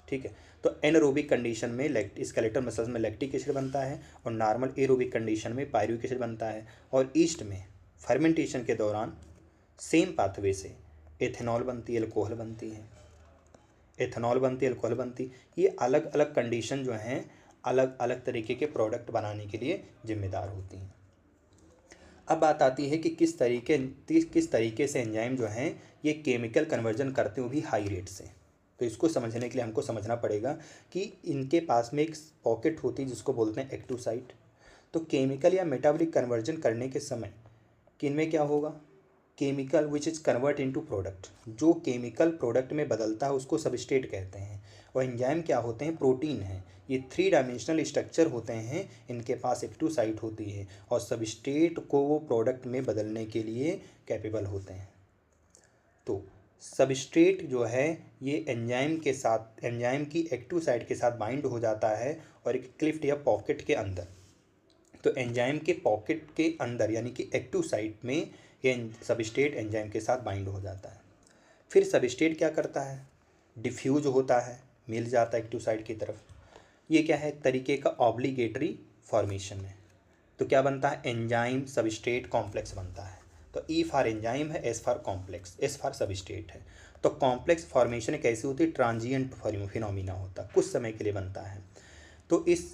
ठीक है, तो एनारोबिक कंडीशन में स्केलेटल मसल्स में लैक्टिक एसिड बनता है और नॉर्मल एरोबिक कंडीशन में पायरुविक एसिड बनता है। और ईस्ट में फर्मेंटेशन के दौरान सेम पाथवे से एथेनॉल बनती है, अल्कोहल बनती है, एथेनॉल बनती है, अल्कोहल बनती। ये अलग अलग कंडीशन जो हैं अलग अलग तरीके के प्रोडक्ट बनाने के लिए जिम्मेदार होती हैं। अब बात आती है कि किस तरीके से एंजाइम जो हैं ये केमिकल कन्वर्जन करते हैं, वो भी हाई रेट से। तो इसको समझने के लिए हमको समझना पड़ेगा कि इनके पास में एक पॉकेट होती है जिसको बोलते हैं एक्टिव साइट। तो केमिकल या मेटाबॉलिक कन्वर्जन करने के समय किनमें क्या होगा? Chemical which is convert into product, जो केमिकल प्रोडक्ट में बदलता है उसको सबस्ट्रेट कहते हैं। और एंजाइम क्या होते हैं? प्रोटीन हैं। ये 3 डायमेंशनल स्ट्रक्चर होते हैं, इनके पास एक्टिव साइट होती है और सबस्ट्रेट को वो प्रोडक्ट में बदलने के लिए कैपेबल होते हैं। तो सबस्ट्रेट जो है ये एंजाइम के साथ, एंजाइम की एक्टिव साइट के साथ बाइंड हो जाता है और एक क्लिफ्ट या पॉकेट के अंदर। तो एंजाइम के पॉकेट के अंदर यानी कि एक्टिव साइट में ये सबस्ट्रेट एंजाइम के साथ बाइंड हो जाता है। फिर सबस्ट्रेट क्या करता है? डिफ्यूज होता है, मिल जाता है एक्टिव साइट की तरफ। ये क्या है? एक तरीके का ऑब्लिगेटरी फॉर्मेशन है। तो क्या बनता है? एंजाइम सबस्ट्रेट कॉम्प्लेक्स बनता है। तो ई फॉर एंजाइम है, S for complex, S for substrate है। तो कॉम्प्लेक्स फॉर्मेशन कैसी होती है? ट्रांजिएंट फिनोमिना होता है, कुछ समय के लिए बनता है। तो इस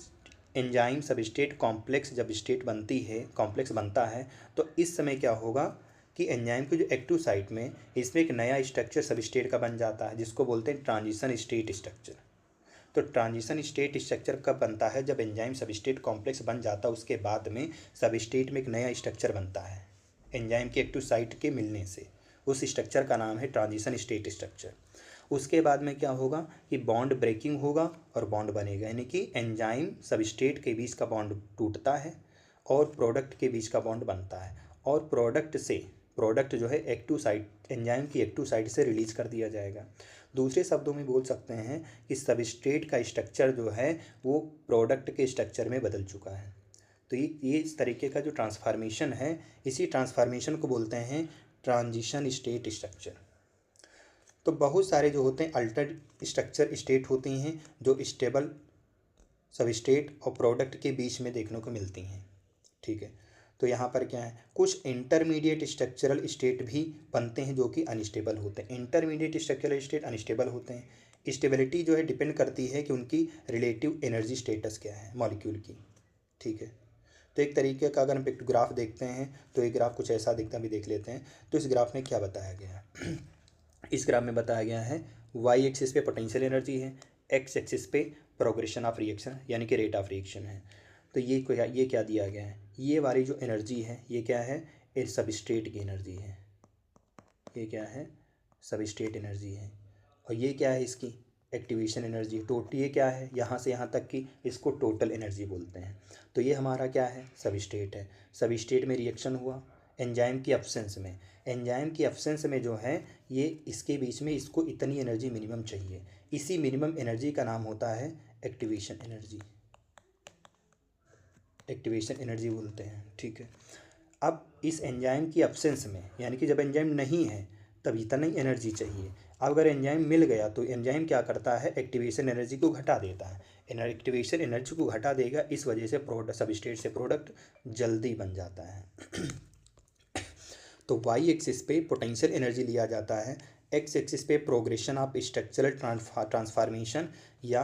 एंजाइम सबस्ट्रेट कॉम्प्लेक्स जब स्टेट बनती है, कॉम्प्लेक्स बनता है, तो इस समय क्या होगा कि एंजाइम की जो एक्टिव साइट में इसमें एक नया स्ट्रक्चर सबस्ट्रेट का बन जाता है जिसको बोलते हैं ट्रांजिशन स्टेट स्ट्रक्चर। तो ट्रांजिशन स्टेट स्ट्रक्चर कब बनता है? जब एंजाइम सबस्ट्रेट कॉम्प्लेक्स बन जाता है उसके बाद में सबस्ट्रेट में एक नया स्ट्रक्चर बनता है एंजाइम की एक्टिव साइट के मिलने से। उस स्ट्रक्चर का नाम है ट्रांजिशन स्टेट स्ट्रक्चर। उसके बाद में क्या होगा कि बॉन्ड ब्रेकिंग होगा और बॉन्ड बनेगा, यानी कि एंजाइम सबस्ट्रेट के बीच का बॉन्ड टूटता है और प्रोडक्ट के बीच का बॉन्ड बनता है और प्रोडक्ट जो है एक्टिव साइट, एंजाइम की एक्टिव साइट से रिलीज कर दिया जाएगा। दूसरे शब्दों में बोल सकते हैं कि सबस्ट्रेट का स्ट्रक्चर जो है वो प्रोडक्ट के स्ट्रक्चर में बदल चुका है। तो ये इस तरीके का जो ट्रांसफॉर्मेशन है, इसी ट्रांसफॉर्मेशन को बोलते हैं ट्रांजिशन स्टेट स्ट्रक्चर। तो बहुत सारे जो होते हैं अल्टर्ड स्ट्रक्चर स्टेट होती हैं जो स्टेबल सबस्ट्रेट और प्रोडक्ट के बीच में देखने को मिलती हैं। ठीक है, तो यहाँ पर क्या है, कुछ इंटरमीडिएट स्ट्रक्चरल स्टेट भी बनते हैं जो कि अनस्टेबल होते हैं। इंटरमीडिएट स्ट्रक्चरल स्टेट अनस्टेबल होते हैं। स्टेबिलिटी जो है डिपेंड करती है कि उनकी रिलेटिव एनर्जी स्टेटस क्या है मॉलिक्यूल की। ठीक है, तो एक तरीके का अगर हम पिक्टोग्राफ देखते हैं तो ये ग्राफ कुछ ऐसा दिखता है, भी देख लेते हैं। तो इस ग्राफ में क्या बताया गया है? इस ग्राफ में बताया गया है वाई एक्सिस पे पोटेंशियल एनर्जी है, एक्स एक्सिस पे प्रोग्रेशन ऑफ रिएक्शन यानी कि रेट ऑफ रिएक्शन है। तो ये क्या दिया गया है? ये वाली जो एनर्जी है ये क्या है? ये सबस्ट्रेट की एनर्जी है। ये क्या है? सबस्ट्रेट एनर्जी है। और ये क्या है इसकी? Activation energy. ये क्या है, यहाँ से यहाँ तक की इसको टोटल एनर्जी बोलते हैं। तो ये हमारा क्या है, सबस्ट्रेट है। सबस्ट्रेट में रिएक्शन हुआ एंजाइम की एब्सेंस में। एंजाइम की एब्सेंस में जो है ये इसके बीच में इसको इतनी एनर्जी मिनिमम चाहिए। इसी मिनिमम एनर्जी का नाम होता है एक्टिवेशन एनर्जी। एक्टिवेशन एनर्जी बोलते हैं, ठीक है। अब इस एंजाइम की एब्सेंस में, यानी कि जब एंजाइम नहीं है तब इतना ही एनर्जी चाहिए। अब अगर एंजाइम मिल गया तो एंजाइम क्या करता है, एक्टिवेशन एनर्जी को घटा देता है। एक्टिवेशन एनर्जी को घटा देगा, इस वजह से प्रोडक्ट, सबस्ट्रेट से प्रोडक्ट जल्दी बन जाता है। तो वाई एक्सिस पे पोटेंशियल एनर्जी लिया जाता है, एक्स एक्सिस पे प्रोग्रेशन ऑफ स्ट्रक्चरल ट्रांसफॉर्मेशन या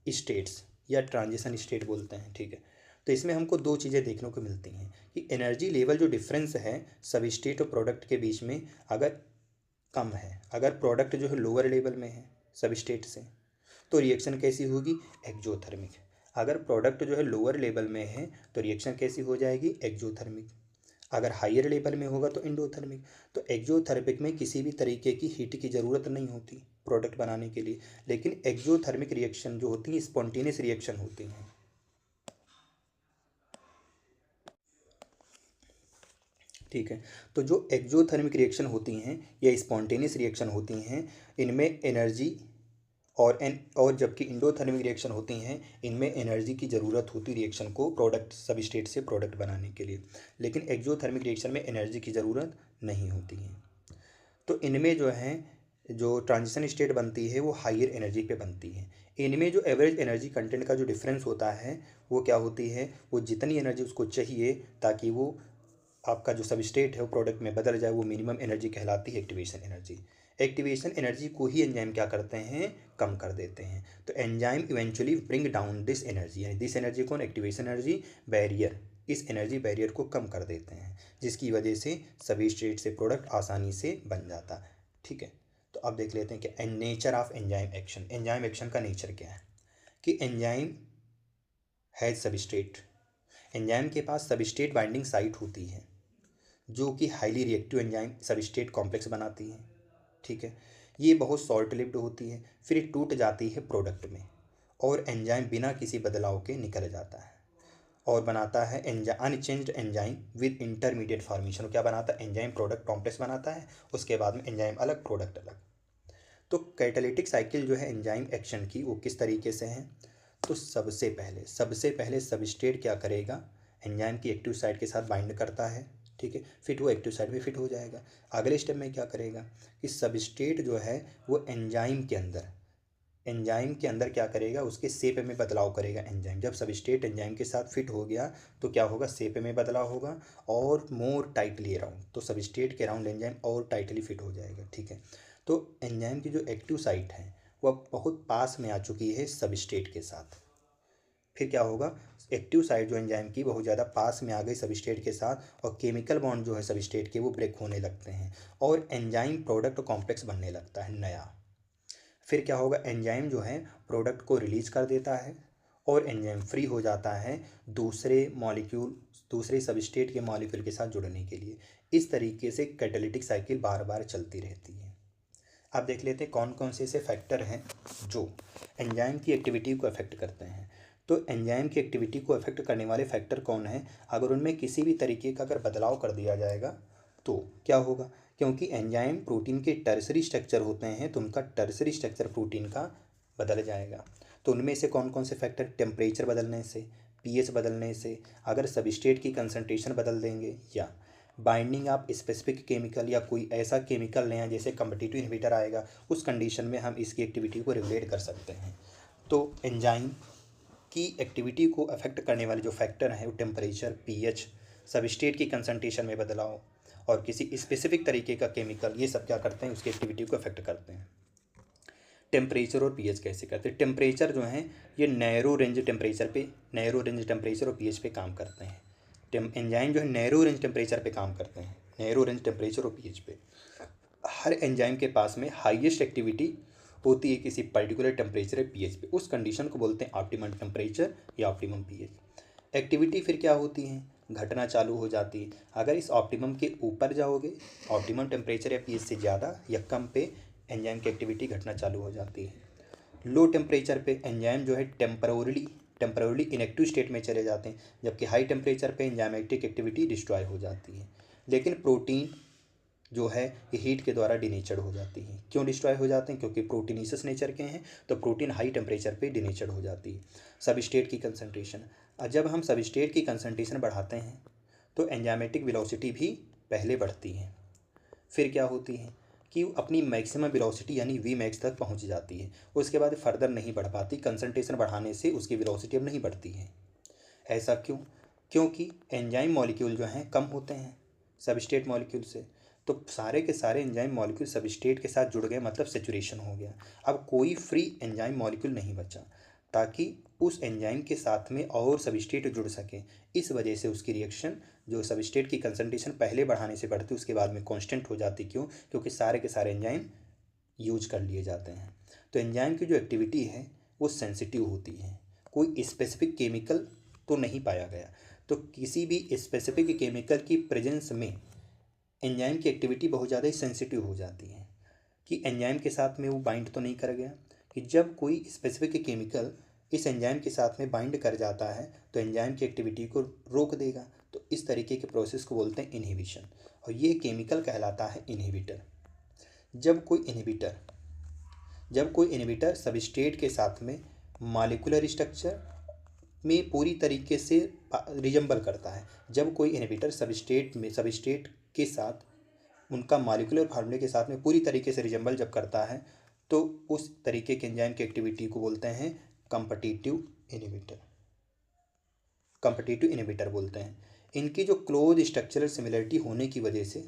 स्टेट्स या ट्रांजिशन स्टेट बोलते हैं, ठीक है। तो इसमें हमको दो चीज़ें देखने को मिलती हैं कि एनर्जी लेवल जो डिफरेंस है सबस्ट्रेट और प्रोडक्ट के बीच में अगर कम है, अगर प्रोडक्ट जो है लोअर लेवल में है सबस्ट्रेट से, तो रिएक्शन कैसी होगी, एक्जोथर्मिक। अगर प्रोडक्ट जो है लोअर लेवल में है तो रिएक्शन कैसी हो जाएगी, एक्जोथर्मिक। अगर हायर लेवल में होगा तो एंडोथर्मिक। तो एक्जोथर्मिक में किसी भी तरीके की हीट की ज़रूरत नहीं होती प्रोडक्ट बनाने के लिए, लेकिन एक्जोथर्मिक रिएक्शन जो होती है स्पॉन्टेनियस रिएक्शन होती हैं। ठीक है, तो जो एक्जोथर्मिक रिएक्शन होती हैं या स्पॉन्टेनियस रिएक्शन होती हैं, इनमें एनर्जी और जबकि इंडोथर्मिक रिएक्शन होती हैं इनमें एनर्जी की ज़रूरत होती रिएक्शन को प्रोडक्ट सबस्ट्रेट से प्रोडक्ट बनाने के लिए, लेकिन एक्जोथर्मिक रिएक्शन में एनर्जी की ज़रूरत नहीं होती है। तो इनमें जो है जो ट्रांजिशन स्टेट बनती है वो हायर एनर्जी पे बनती है। इनमें जो एवरेज एनर्जी कंटेंट का जो डिफरेंस होता है वो क्या होती है, वो जितनी एनर्जी उसको चाहिए ताकि वो आपका जो सबस्ट्रेट है वो प्रोडक्ट में बदल जाए, वो मिनिमम एनर्जी कहलाती है एक्टिवेशन एनर्जी। एक्टिवेशन एनर्जी को ही एंजाइम क्या करते हैं, कम कर देते हैं। तो enzyme eventually bring down this energy, यानी दिस एनर्जी कौन, एक्टिवेशन एनर्जी बैरियर, इस एनर्जी बैरियर को कम कर देते हैं, जिसकी वजह से सबस्ट्रेट से प्रोडक्ट आसानी से बन जाता है। ठीक है, तो अब देख लेते हैं कि nature of enzyme action. Enzyme action का नेचर क्या है कि एंजाइम हैज सबस्ट्रेट, एंजाइम के पास सबस्ट्रेट बाइंडिंग साइट होती है जो कि highly reactive enzyme substrate complex बनाती है। ठीक है, ये बहुत शॉर्ट लिव्ड होती है, फिर ये टूट जाती है प्रोडक्ट में और एंजाइम बिना किसी बदलाव के निकल जाता है और बनाता है unchanged enzyme with intermediate formation. क्या बनाता है, एंजाइम प्रोडक्ट कॉम्प्लेक्स बनाता है, उसके बाद में एंजाइम अलग प्रोडक्ट अलग। तो कैटालिटिक साइकिल जो है एंजाइम एक्शन की वो किस तरीके से है, तो सबसे पहले सबस्ट्रेट क्या करेगा, एंजाइम की एक्टिव साइट के साथ बाइंड करता है। ठीक है, फिट वो एक्टिव साइट में फिट हो जाएगा। अगले स्टेप में क्या करेगा कि सबस्ट्रेट जो है वो एंजाइम के अंदर क्या करेगा, उसके शेप में बदलाव करेगा एंजाइम। जब सबस्ट्रेट एंजाइम के साथ फिट हो गया तो क्या होगा, शेप में बदलाव होगा और मोर टाइटली अराउंड, तो सबस्ट्रेट के अराउंड एंजाइम और टाइटली फिट हो जाएगा। ठीक है, तो एंजाइम की जो एक्टिव साइट है वह बहुत पास में आ चुकी है सबस्ट्रेट के साथ। फिर क्या होगा, एक्टिव साइट जो एंजाइम की बहुत ज़्यादा पास में आ गई सबस्ट्रेट के साथ और केमिकल बॉन्ड जो है सबस्ट्रेट के वो ब्रेक होने लगते हैं और एंजाइम प्रोडक्ट कॉम्प्लेक्स बनने लगता है नया। फिर क्या होगा, एंजाइम जो है प्रोडक्ट को रिलीज कर देता है और एंजाइम फ्री हो जाता है दूसरे सबस्ट्रेट के मॉलिक्यूल के साथ जुड़ने के लिए। इस तरीके से कैटालिटिक साइकिल बार बार चलती रहती है। अब देख लेते हैं कौन कौन से ऐसे फैक्टर हैं जो एंजाइम की एक्टिविटी को अफेक्ट करते हैं। तो एंजाइम की एक्टिविटी को अफेक्ट करने वाले फैक्टर कौन हैं, अगर उनमें किसी भी तरीके का अगर बदलाव कर दिया जाएगा तो क्या होगा, क्योंकि एंजाइम प्रोटीन के टर्सरी स्ट्रक्चर होते हैं तो उनका टर्सरी स्ट्रक्चर प्रोटीन का बदल जाएगा। तो उनमें से कौन कौन से फैक्टर, टेम्परेचर बदलने से, पीएच बदलने से, अगर सबस्ट्रेट की कंसंट्रेशन बदल देंगे, या बाइंडिंग आप स्पेसिफिक केमिकल या कोई ऐसा केमिकल लें जैसे कम्पिटिटिव इनहिबिटर आएगा, उस कंडीशन में हम इसकी एक्टिविटी को रेगुलेट कर सकते हैं। तो एंजाइम की एक्टिविटी को अफेक्ट करने वाले जो फैक्टर हैं वो टेम्परेचर, पीएच, सबस्ट्रेट की कंसंट्रेशन में बदलाव और किसी स्पेसिफिक तरीके का केमिकल, ये सब क्या करते हैं, उसकी एक्टिविटी को अफेक्ट करते हैं। टेम्परेचर और पीएच कैसे करते हैं, टेम्परेचर जो है ये नैरो रेंज टेम्परेचर और पीएच पे काम करते हैं। एंजाइम जो है नैरो रेंज टेम्परेचर पे काम करते हैं, नैरो रेंज टेम्परेचर और पीएच पे। हर एंजाइम के पास में हाईएस्ट एक्टिविटी होती है किसी पर्टिकुलर टेम्परेचर या पीएच पे, उस कंडीशन को बोलते हैं ऑप्टिमम टेम्परेचर या ऑप्टिमम पीएच। एक्टिविटी फिर क्या होती है, घटना चालू हो जाती है। अगर इस ऑप्टिमम के ऊपर जाओगे, ऑप्टिमम टेम्परेचर या पीएच से ज़्यादा या कम पे, एंजाइम की एक्टिविटी घटना चालू हो जाती है। लो टेम्परेचर पे एंजाइम जो है टेम्पररी इनएक्टिव स्टेट में चले जाते हैं, जबकि हाई टेम्परेचर पे एंजाइमेटिक एक्टिविटी डिस्ट्रॉय हो जाती है। लेकिन प्रोटीन जो है ये हीट के द्वारा डिनेचर्ड हो जाती है। क्यों डिस्ट्रॉय हो जाते हैं? क्योंकि प्रोटीनीसस नेचर के हैं, तो प्रोटीन हाई टेम्परेचर पे डिनेचर्ड हो जाती है। सबस्ट्रेट की कंसंट्रेशन, जब हम सबस्ट्रेट की कंसंट्रेशन बढ़ाते हैं तो एंजाइमेटिक वेलोसिटी भी पहले बढ़ती है। फिर क्या होती है कि अपनी मैक्सिमम वेलोसिटी यानी वी मैक्स तक पहुंच जाती है, उसके बाद फर्दर नहीं बढ़ पाती। कंसंट्रेशन बढ़ाने से उसकी वेलोसिटी अब नहीं बढ़ती है। ऐसा क्यों? क्योंकि एंजाइम मॉलिक्यूल जो हैं कम होते हैं सबस्ट्रेट मॉलिक्यूल से, तो सारे के सारे एंजाइम मॉलिक्यूल सबस्ट्रेट के साथ जुड़ गए, मतलब सेचुरेशन हो गया। अब कोई फ्री एंजाइम मॉलिक्यूल नहीं बचा, ताकि उस एंजाइम के साथ में और सबस्ट्रेट जुड़ सके। इस वजह से उसकी रिएक्शन जो सबस्ट्रेट की कंसंट्रेशन पहले बढ़ाने से बढ़ती उसके बाद में कांस्टेंट हो जाती। क्यों? क्योंकि सारे के सारे एंजाइम यूज कर लिए जाते हैं। तो एंजाइम की जो एक्टिविटी है वो सेंसिटिव होती है। कोई स्पेसिफिक केमिकल तो नहीं पाया गया, तो किसी भी स्पेसिफिक केमिकल की प्रेजेंस में एंजाइम की एक्टिविटी बहुत ज़्यादा ही सेंसिटिव हो जाती है कि एंजाइम के साथ में वो बाइंड तो नहीं कर गया। कि जब कोई स्पेसिफिक केमिकल इस एंजाइम के साथ में बाइंड कर जाता है तो एंजाइम की एक्टिविटी को रोक देगा। तो इस तरीके के प्रोसेस को बोलते हैं इनहिबिशन, और ये केमिकल कहलाता है इनहिबिटर। जब कोई इनहिबिटर सबस्ट्रेट के साथ में मॉलिक्यूलर स्ट्रक्चर में पूरी तरीके से रिजेंबल करता है, जब कोई इनहिबिटर सबस्ट्रेट के साथ उनका मॉलिक्यूलर फार्मूले के साथ में पूरी तरीके से रिजेंबल जब करता है, तो उस तरीके के एंजाइम की एक्टिविटी को बोलते हैं कॉम्पिटिटिव इनहिबिटर बोलते हैं। इनकी जो क्लोज स्ट्रक्चरल सिमिलरिटी होने की वजह से,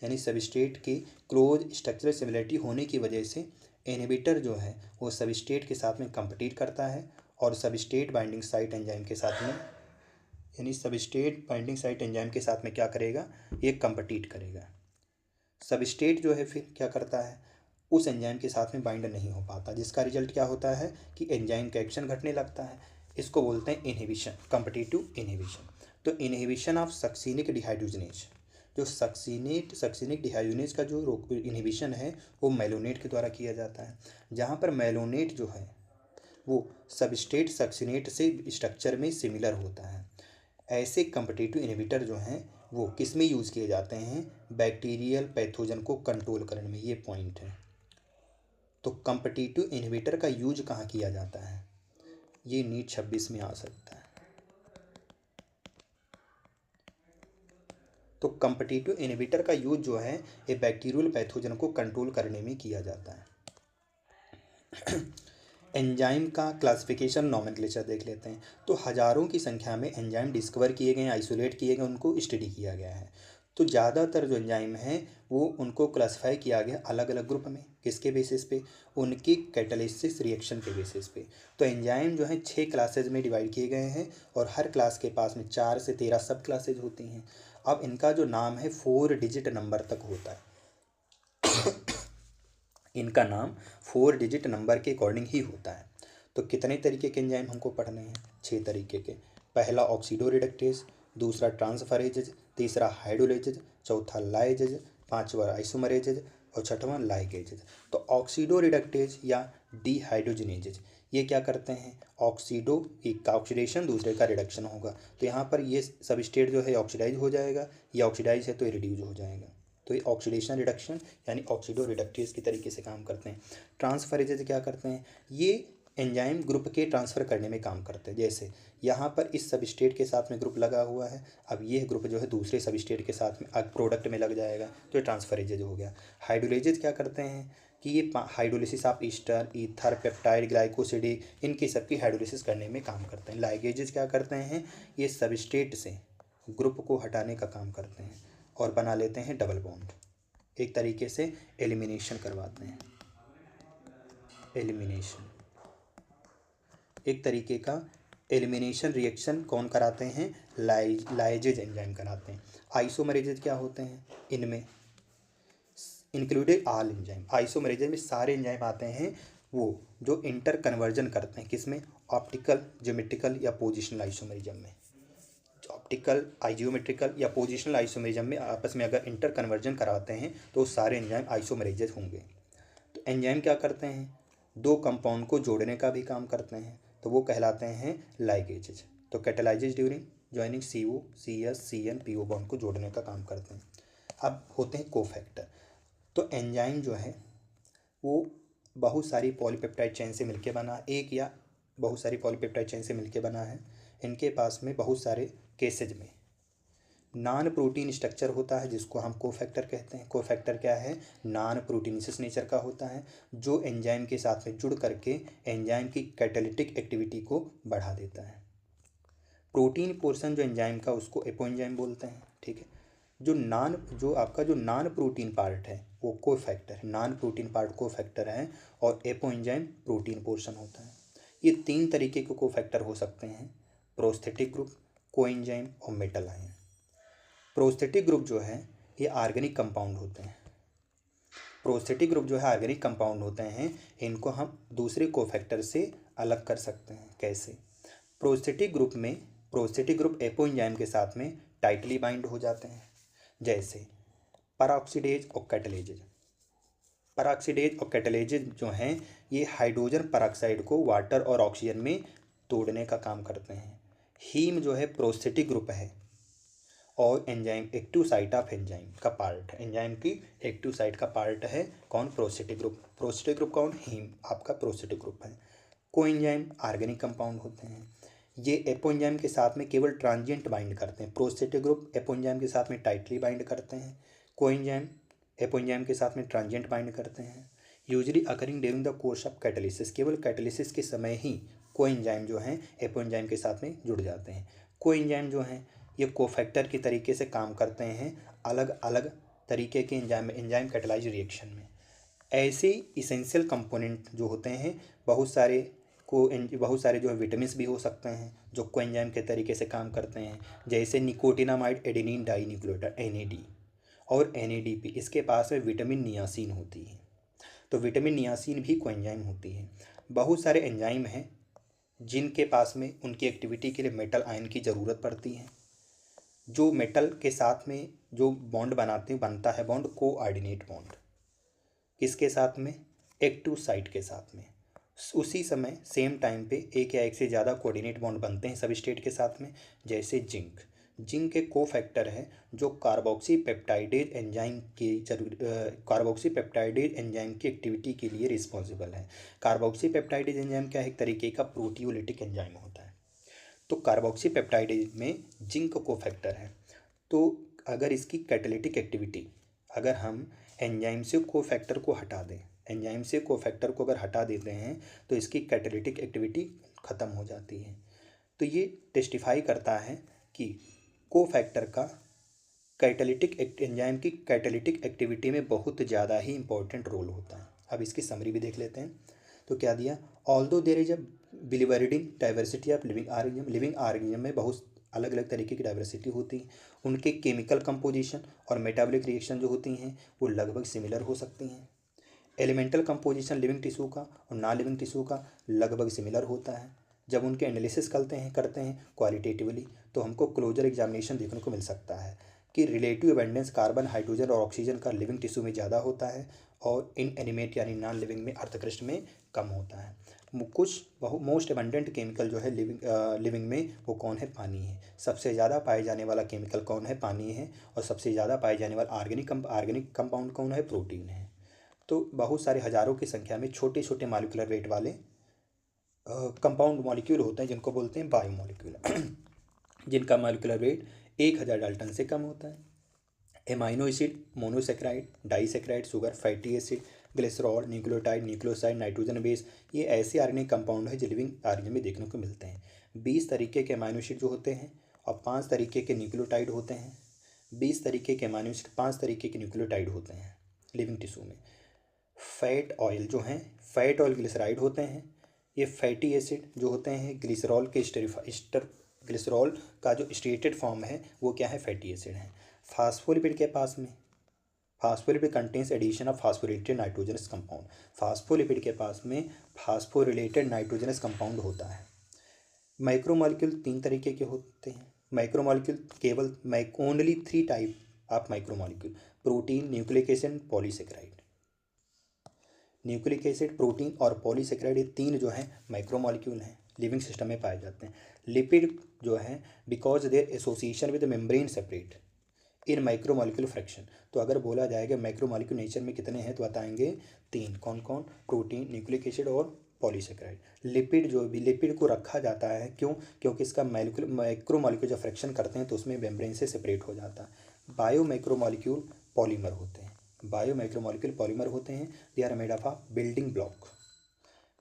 यानी सबस्ट्रेट की क्लोज स्ट्रक्चरल सिमिलरिटी होने की वजह से इनहिबिटर जो है वो सबस्ट्रेट के साथ में कम्पीट करता है, और सबस्ट्रेट बाइंडिंग साइट एंजाइम के साथ में, यानी सबस्ट्रेट बाइंडिंग साइट एंजाइम के साथ में क्या करेगा? ये कम्पीट करेगा। सबस्ट्रेट जो है फिर क्या करता है? उस एंजाइम के साथ में बाइंड नहीं हो पाता, जिसका रिजल्ट क्या होता है कि एंजाइम का एक्शन घटने लगता है। इसको बोलते हैं इनहिबिशन, कॉम्पिटिटिव इनहिबिशन। तो इनहिबिशन ऑफ सक्सिनिक डिहाइड्रोजनेज, जो सक्सिनिक डिहाइड्रोजनेज का जो इनहिबिशन है वो मेलोनेट के द्वारा किया जाता है। जहाँ पर मेलोनेट जो है वो सबस्ट्रेट सक्सिनेट से स्ट्रक्चर में सिमिलर होता है। ऐसे कॉम्पिटिटिव इनहिबिटर जो हैं वो किस में यूज़ किए जाते हैं? बैक्टीरियल पैथोजन को कंट्रोल करने में। ये पॉइंट है। तो कॉम्पिटिटिव इनहिबिटर का यूज कहाँ किया जाता है? ये नीट 26 में आ सकता है। तो कॉम्पिटिटिव इनहिबिटर का यूज जो है ये बैक्टीरियल पैथोजन को कंट्रोल करने में किया जाता है। एंजाइम का क्लासिफिकेशन नोमेनक्लेचर देख लेते हैं। तो हज़ारों की संख्या में एंजाइम डिस्कवर किए गए, आइसोलेट किए गए, उनको स्टडी किया गया है। तो ज़्यादातर जो एंजाइम हैं वो उनको क्लासिफाई किया गया अलग अलग ग्रुप में। किसके बेसिस पे? उनकी कैटालिसिस रिएक्शन के बेसिस पे। तो एंजाइम जो है 6 क्लासेज में डिवाइड किए गए हैं, और हर क्लास के पास में 4 से 13 सब क्लासेज होती हैं। अब इनका जो नाम है 4 डिजिट नंबर तक होता है। इनका नाम 4 डिजिट नंबर के अकॉर्डिंग ही होता है। तो कितने तरीके के एंजाइम हमको पढ़ने हैं? 6 तरीके के। पहला ऑक्सीडो रिडक्टेज, दूसरा ट्रांसफरेजेज, तीसरा हाइड्रोलेजेज, चौथा लाइजेज, पांचवा आइसोमरेजेज, और छठवां लाइगेजेज। तो ऑक्सीडो रिडक्टेज या डिहाइड्रोजनेजेज ये क्या करते हैं? ऑक्सीडो, एक का ऑक्सीडेशन, दूसरे का रिडक्शन होगा। तो यहाँ पर ये सबस्ट्रेट जो है ऑक्सीडाइज हो जाएगा, या ऑक्सीडाइज है तो ये रिड्यूज हो जाएगा। तो ये ऑक्सीडेशन रिडक्शन यानी ऑक्सीडो रिडक्टेज की तरीके से काम करते हैं। ट्रांसफरेजेज क्या करते हैं? ये एंजाइम ग्रुप के ट्रांसफ़र करने में काम करते हैं। जैसे यहाँ पर इस सबस्ट्रेट के साथ में ग्रुप लगा हुआ है, अब ये ग्रुप जो है दूसरे सबस्ट्रेट के साथ में प्रोडक्ट में लग जाएगा, तो ये ट्रांसफरेजेज हो गया। हाइड्रोलेजेज क्या करते हैं कि ये hydrolysis of ester, ether, peptide, glycosidic, इनकी सबकी हाइड्रोलिसिस करने में काम करते हैं। लाइगेजेज क्या करते हैं? ये सबस्ट्रेट से ग्रुप को हटाने का काम करते हैं और बना लेते हैं डबल बॉन्ड, एक तरीके से एलिमिनेशन करवाते हैं। एक तरीके का एलिमिनेशन रिएक्शन कौन कराते हैं? लाइजेज एंजाइम कराते हैं। आइसोमरेजेज क्या होते हैं? इनमें इंक्लूडेड ऑल एंजाइम, आइसोमरेजेज में सारे एंजाइम आते हैं वो जो इंटर कन्वर्जन करते हैं। किसमें? ऑप्टिकल, ज्योमेट्रिकल या पोजिशनल आइसोमरिज्म में। ऑप्टिकल, जियोमेट्रिकल या पोजिशनल आइसोमरिज्म में आपस में अगर इंटर कन्वर्जन कराते हैं तो सारे एंजाइम आइसोमरेजेज होंगे। तो एंजाइम क्या करते हैं? दो कंपाउंड को जोड़ने का भी काम करते हैं, तो वो कहलाते हैं लाइगेजेज। तो catalyses during joining CO, CS, CN, PO bond को जोड़ने का काम करते हैं। अब होते हैं कोफैक्टर। तो एंजाइम जो है वो बहुत सारी पॉलीपेप्टाइड चेन से मिलके बना, एक या बहुत सारी पॉलीपेप्टाइड चेन से मिलके बना है। इनके पास में बहुत सारे केसेज में नॉन प्रोटीन स्ट्रक्चर होता है, जिसको हम कोफैक्टर कहते हैं। कोफैक्टर क्या है? नॉन प्रोटीनियस नेचर का होता है, जो एंजाइम के साथ में जुड़ करके एंजाइम की कैटालिटिक एक्टिविटी को बढ़ा देता है। प्रोटीन पोर्शन जो एंजाइम का, उसको एपोएंजाइम बोलते हैं, ठीक है। जो आपका जो नॉन प्रोटीन पार्ट है वो कोफैक्टर है, नॉन प्रोटीन पार्ट कोफैक्टर है, और एपोएंजाइम प्रोटीन पोर्शन होता है। ये 3 तरीके के कोफैक्टर हो सकते हैं: प्रोस्थेटिक ग्रुप, कोएंजाइम और मेटल आयन। प्रोस्थेटिक ग्रुप जो है ये ऑर्गेनिक कंपाउंड होते हैं। प्रोस्थेटिक ग्रुप जो है ऑर्गेनिक कंपाउंड होते हैं, इनको हम दूसरे कोफैक्टर से अलग कर सकते हैं। कैसे? प्रोस्थेटिक ग्रुप एपोएंजाइम के साथ में टाइटली बाइंड हो जाते हैं, जैसे परऑक्सीडेज और कैटालेजेज। परऑक्सीडेज और कैटालेजेज जो हैं ये हाइड्रोजन परऑक्साइड को वाटर और ऑक्सीजन में तोड़ने का काम करते हैं। हीम जो है प्रोस्थेटिक ग्रुप है, और enzyme active site of enzyme का पार्ट है, एंजाइम की एक्टिव साइट का पार्ट है कौन? Prosthetic group. प्रोस्थेटिक ग्रुप कौन? हीम आपका प्रोस्थेटिक ग्रुप है। कोएंजाइम ऑर्गेनिक कंपाउंड होते हैं, ये एपोएंजाइम के साथ में केवल ट्रांजिएंट बाइंड करते हैं। प्रोस्थेटिक ग्रुप एपोएंजाइम के साथ में टाइटली बाइंड करते हैं, कोएंजाइम एपोएंजाइम के साथ में ट्रांजिएंट बाइंड करते हैं। Usually occurring during the course of catalysis, केवल कैटालिसिस के समय ही कोएंजाइम जो हैं एपोएंजाइम के साथ में जुड़ जाते हैं। कोएंजाइम जो हैं ये कोफैक्टर की तरीके से काम करते हैं अलग अलग तरीके के एंजाइम कैटालाइज रिएक्शन में। ऐसे इसेंशियल कंपोनेंट जो होते हैं बहुत सारे जो है विटामिन भी हो सकते हैं जो कोएंजाइम के तरीके से काम करते हैं, जैसे nicotinamide adenine dinucleotide NAD और NADP। इसके पास में विटामिन नियासिन होती है, तो विटामिन नियासिन भी कोएंजाइम होती है। बहुत सारे एंजाइम हैं जिनके पास में उनकी एक्टिविटी के लिए मेटल आयन की ज़रूरत पड़ती है। जो मेटल के साथ में जो बॉन्ड बनता है बॉन्ड कोऑर्डिनेट बॉन्ड, किसके साथ में? एक्टिव साइट के साथ में। उसी समय सेम टाइम पे एक या एक से ज़्यादा कोऑर्डिनेट बॉन्ड बनते हैं सब स्टेट के साथ में, जैसे जिंक के कोफैक्टर है जो कार्बोक्सीपेप्टाइडेज एंजाइम की एक्टिविटी के लिए रिस्पॉन्सिबल है। कार्बोक्सीपेप्टाइडेज एंजाइम क्या है? एक तरीके का प्रोटियोलिटिक एंजाइम होता है। तो कार्बोक्सीपेप्टाइडेज में जिंक कोफैक्टर है, तो अगर इसकी कैटालिटिक एक्टिविटी, अगर हम एंजाइम से कोफैक्टर को हटा दें, एंजाइम से कोफैक्टर को अगर हटा देते हैं तो इसकी कैटालिटिक एक्टिविटी ख़त्म हो जाती है। तो ये टेस्टिफाई करता है कि कोफैक्टर का एंजाइम की कैटालिटिक एक्टिविटी में बहुत ज़्यादा ही इंपॉर्टेंट रोल होता है। अब इसकी समरी भी देख लेते हैं। तो क्या दिया? Although there is a bewildering diversity of living organism में बहुत अलग अलग तरीके की डाइवर्सिटी होती है, उनके केमिकल कंपोजिशन और मेटाबॉलिक रिएक्शन जो होती हैं वो लगभग सिमिलर हो सकती हैं। एलिमेंटल कंपोजिशन लिविंग टिश्यू का और नॉन लिविंग टिश्यू का लगभग सिमिलर होता है। जब उनके एनालिसिस करते हैं क्वालिटेटिवली, तो हमको क्लोजर एग्जामिनेशन देखने को मिल सकता है कि रिलेटिव अबेंडेंस कार्बन, हाइड्रोजन और ऑक्सीजन का लिविंग टिश्यू में ज़्यादा होता है और इनएनिमेट यानी नॉन लिविंग में अर्थकृष्ट में कम होता है। कुछ मोस्ट अबंडेंट केमिकल जो है लिविंग में वो कौन है? पानी है। सबसे ज़्यादा पाए जाने वाला केमिकल कौन है? पानी है। और सबसे ज़्यादा पाए जाने वाला ऑर्गेनिक कंपाउंड कौन है? प्रोटीन है। तो बहुत सारे हज़ारों की संख्या में छोटे छोटे मॉलिक्यूलर वेट वाले कंपाउंड मॉलिक्यूल होते हैं जिनको बोलते हैं बायोमॉलिक्यूल जिनका मॉलिक्यूलर वेट 1000 डाल्टन से कम होता है। Amino acid, monosaccharide, disaccharide, sugar, fatty acid, glycerol, nucleotide, nucleoside, nitrogen base, ये ऐसे ऑर्गेनिक कंपाउंड है जो लिविंग ऑर्गेनिज्म में देखने को मिलते हैं। 20 तरीके के एमाइनो एसिड जो होते हैं और 5 तरीके के न्यूक्लियोटाइड होते हैं। 20 तरीके के एमाइनो एसिड, 5 तरीके के न्यूक्लियोटाइड होते हैं लिविंग टिश्यू में। फैट ऑयल जो हैं, फैट ऑयल ग्लिसराइड होते हैं। ये फैटी एसिड जो होते हैं ग्लिसरॉल के ग्लिसरॉल का जो स्टेटेड फॉर्म है वो क्या है? फैटी एसिड है। फास्फोलिपिड के पास में, phospholipid contains addition of phosphorylated nitrogenous compound, phospholipid के पास में फास्फोरिलेटेड नाइट्रोजनस कंपाउंड होता है। माइक्रोमॉलिक्यूल 3 तरीके के होते हैं। माइक्रोमॉलिक्यूल केवल only 3 type of micromolecule: protein, nucleic acid, polysaccharide. Nucleic acid, protein और पॉलीसेकेराइड, ये 3 जो हैं माइक्रोमॉलिक्यूल हैं, लिविंग सिस्टम में पाए जाते हैं। लिपिड जो हैं because their association with membrane separate in micromolecule fraction. तो अगर बोला जाएगा माइक्रोमॉलिक्यूल नेचर में कितने हैं तो बताएंगे 3। कौन कौन? प्रोटीन, न्यूक्लिक एसिड और पॉलीसेकेराइड। लिपिड जो भी, लिपिड को रखा जाता है क्यों? क्योंकि इसका माइक्रोमॉलिक्यूल जब फ्रैक्शन करते हैं तो उसमें मेम्ब्रेन से सेपरेट हो जाता है। बायो माइक्रोमॉलिक्यूल पॉलीमर होते हैं, बायो माइक्रोमॉलिक्यूल पॉलीमर होते हैं। They are made of a building block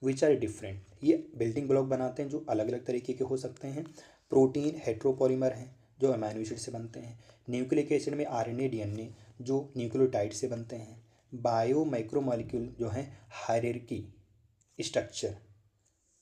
which are different. ये बिल्डिंग ब्लॉक बनाते हैं जो अलग अलग तरीके के हो सकते हैं। प्रोटीन हेट्रोपॉलीमर हैं जो अमीनो एसिड से बनते हैं। न्यूक्लिक एसिड में आरएनए डीएनए जो न्यूक्लियोटाइड से बनते हैं। बायो माइक्रोमॉलिक्यूल जो हैं हायरार्की स्ट्रक्चर,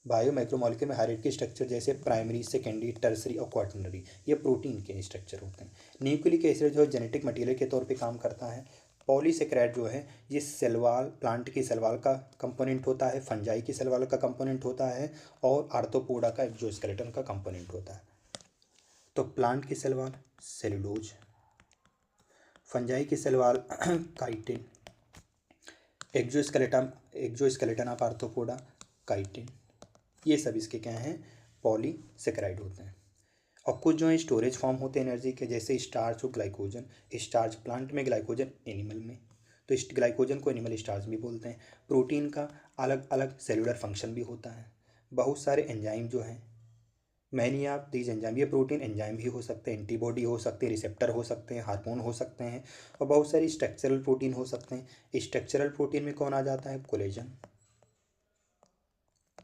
बायो माइक्रोमॉलिक्यूल में हायरार्की स्ट्रक्चर जैसे प्राइमरी, सेकेंडरी, टर्सरी और क्वाटरनरी, ये प्रोटीन के स्ट्रक्चर होते हैं। न्यूक्लिक एसिड जो है जेनेटिक मटेरियल के तौर पे काम करता है। पॉलीसेकेराइड जो है ये सेलवाल, प्लांट की सेलवाल का कंपोनेंट होता है, फंजाई की सेलवाल का कंपोनेंट होता है और आर्थ्रोपोडा का एक्सोस्केलेटन का कंपोनेंट होता है। तो प्लांट की सेलवाल सेलुलोज, फंजाई की cell wall chitin, exoskeleton of arthropoda chitin, ये सब इसके क्या हैं? पॉलीसेकेराइड होते हैं। और कुछ जो है स्टोरेज फॉर्म होते हैं एनर्जी के, जैसे स्टार्च और ग्लाइकोजन। स्टार्च प्लांट में, ग्लाइकोजन एनिमल में, तो इस ग्लाइकोजन को एनिमल स्टार्च भी बोलते हैं। प्रोटीन का अलग अलग सेलुलर फंक्शन भी होता है। बहुत सारे एंजाइम जो हैं, मैनी ऑफ दीज एंजाइम, ये प्रोटीन एंजाइम भी हो सकते हैं, एंटीबॉडी हो सकते हैं, रिसेप्टर हो सकते हैं, हार्मोन हो सकते हैं और बहुत सारी स्ट्रक्चरल प्रोटीन हो सकते हैं। स्ट्रक्चरल प्रोटीन में कौन आ जाता है? कोलेजन,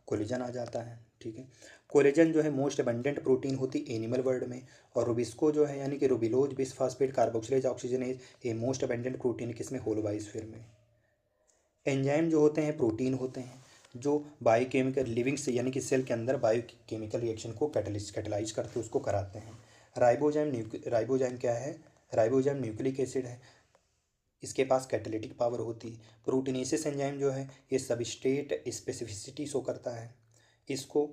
कोलेजन आ जाता है। ठीक है, कोलेजन जो है मोस्ट अबंडेंट प्रोटीन होती है एनिमल वर्ल्ड में। और रुबिस्को जो है यानी कि रुबिलोज बिसफॉस्फेट कार्बोक्सिलेज ऑक्सीजनेज, ये मोस्ट अबंडेंट प्रोटीन किसमें? होल बायोस्फीयर में। एंजाइम जो होते हैं प्रोटीन होते हैं जो बायोकेमिकल लिविंग से यानी कि सेल के अंदर बायोकेमिकल रिएक्शन को कैटलाइज करके उसको कराते हैं। राइबोजाइम क्या है? राइबोजाइम न्यूक्लिक एसिड है, इसके पास कैटालिटिक पावर होती है। प्रोटीनेसिस एंजाइम जो है ये सबस्ट्रेट स्पेसिफिसिटी शो करता है, इसको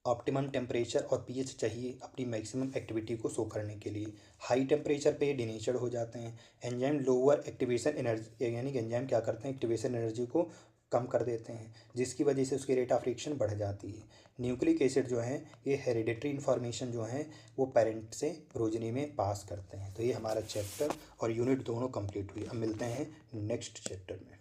ऑप्टिमम टेम्परेचर और पीएच चाहिए अपनी मैक्सिमम एक्टिविटी को शो करने के लिए। हाई टेम्परेचर पे डिनेचर्ड हो जाते हैं। एंजाइम लोअर एक्टिवेशन एनर्जी यानी कि एंजाइम क्या करते हैं? एक्टिवेशन एनर्जी को कम कर देते हैं, जिसकी वजह से उसकी रेट ऑफ रिएक्शन बढ़ जाती है। न्यूक्लिक एसिड जो है ये हेरिडेटरी इन्फॉर्मेशन जो है वो पेरेंट से प्रोजनी में पास करते हैं। तो ये हमारा चैप्टर और यूनिट दोनों कंप्लीट हुई। अब मिलते हैं नेक्स्ट चैप्टर में।